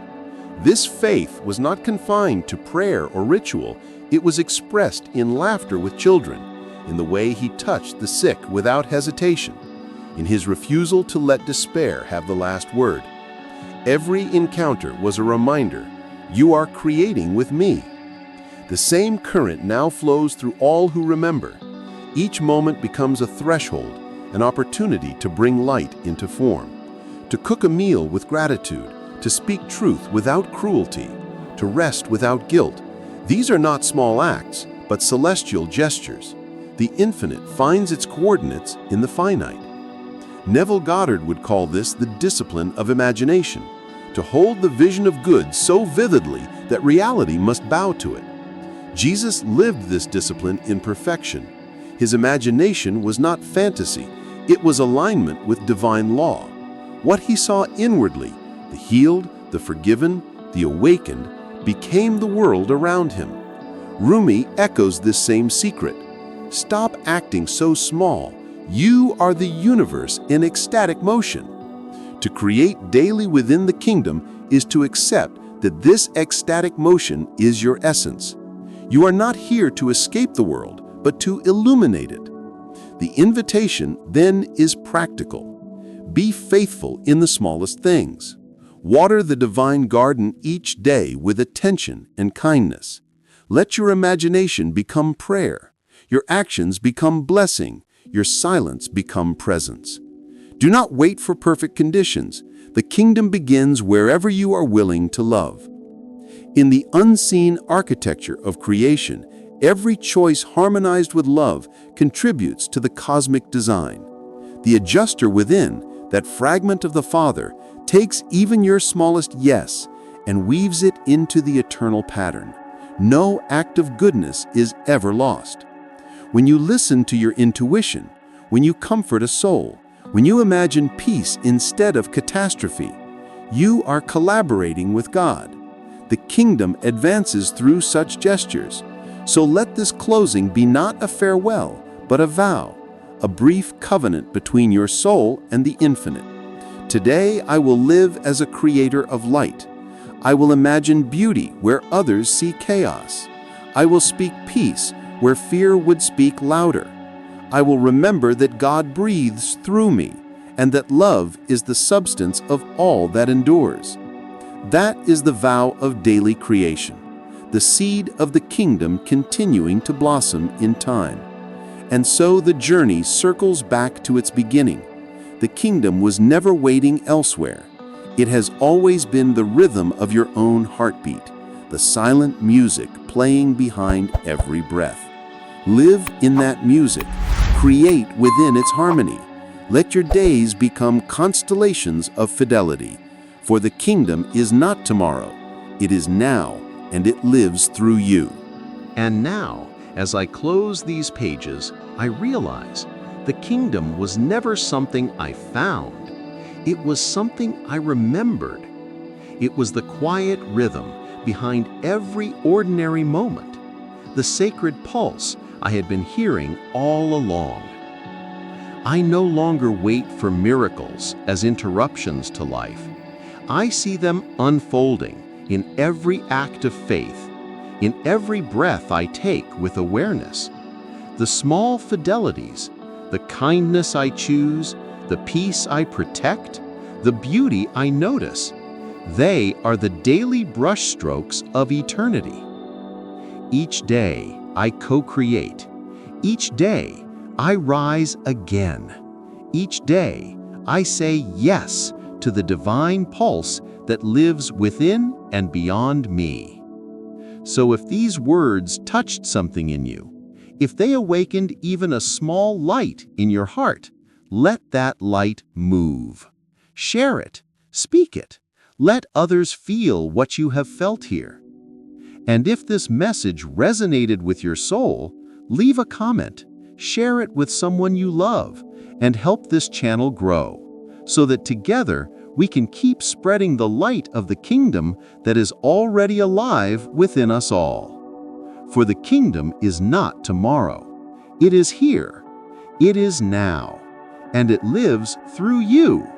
This faith was not confined to prayer or ritual. It was expressed in laughter with children, in the way he touched the sick without hesitation, in his refusal to let despair have the last word. Every encounter was a reminder, you are creating with me. The same current now flows through all who remember. Each moment becomes a threshold, an opportunity to bring light into form, to cook a meal with gratitude, to speak truth without cruelty, to rest without guilt. These are not small acts, but celestial gestures. The infinite finds its coordinates in the finite. Neville Goddard would call this the discipline of imagination, to hold the vision of good so vividly that reality must bow to it. Jesus lived this discipline in perfection. His imagination was not fantasy, it was alignment with divine law. What he saw inwardly, the healed, the forgiven, the awakened, became the world around him. Rumi echoes this same secret. Stop acting so small. You are the universe in ecstatic motion. To create daily within the kingdom is to accept that this ecstatic motion is your essence. You are not here to escape the world, but to illuminate it. The invitation then is practical. Be faithful in the smallest things. Water the divine garden each day with attention and kindness. Let your imagination become prayer, your actions become blessing, your silence become presence. Do not wait for perfect conditions. The kingdom begins wherever you are willing to love. In the unseen architecture of creation, every choice harmonized with love contributes to the cosmic design. The adjuster within, that fragment of the Father, takes even your smallest yes and weaves it into the eternal pattern. No act of goodness is ever lost. When you listen to your intuition, when you comfort a soul, when you imagine peace instead of catastrophe, you are collaborating with God. The kingdom advances through such gestures. So let this closing be not a farewell, but a vow, a brief covenant between your soul and the infinite. Today I will live as a creator of light. I will imagine beauty where others see chaos. I will speak peace where fear would speak louder. I will remember that God breathes through me and that love is the substance of all that endures. That is the vow of daily creation, the seed of the kingdom continuing to blossom in time. And so the journey circles back to its beginning. The kingdom was never waiting elsewhere. It has always been the rhythm of your own heartbeat, the silent music playing behind every breath. Live in that music. Create within its harmony. Let your days become constellations of fidelity. For the kingdom is not tomorrow. It is now, and it lives through you. And now, as I close these pages, I realize the kingdom was never something I found. It was something I remembered. It was the quiet rhythm behind every ordinary moment, the sacred pulse I had been hearing all along. I no longer wait for miracles as interruptions to life. I see them unfolding in every act of faith, in every breath I take with awareness. The small fidelities, the kindness I choose, the peace I protect, the beauty I notice, they are the daily brushstrokes of eternity. Each day I co-create. Each day I rise again. Each day, I say yes to the divine pulse that lives within and beyond me. So if these words touched something in you, if they awakened even a small light in your heart, let that light move. Share it, speak it, let others feel what you have felt here. And if this message resonated with your soul, leave a comment, share it with someone you love, and help this channel grow, so that together we can keep spreading the light of the kingdom that is already alive within us all. For the kingdom is not tomorrow. It is here. It is now. And it lives through you.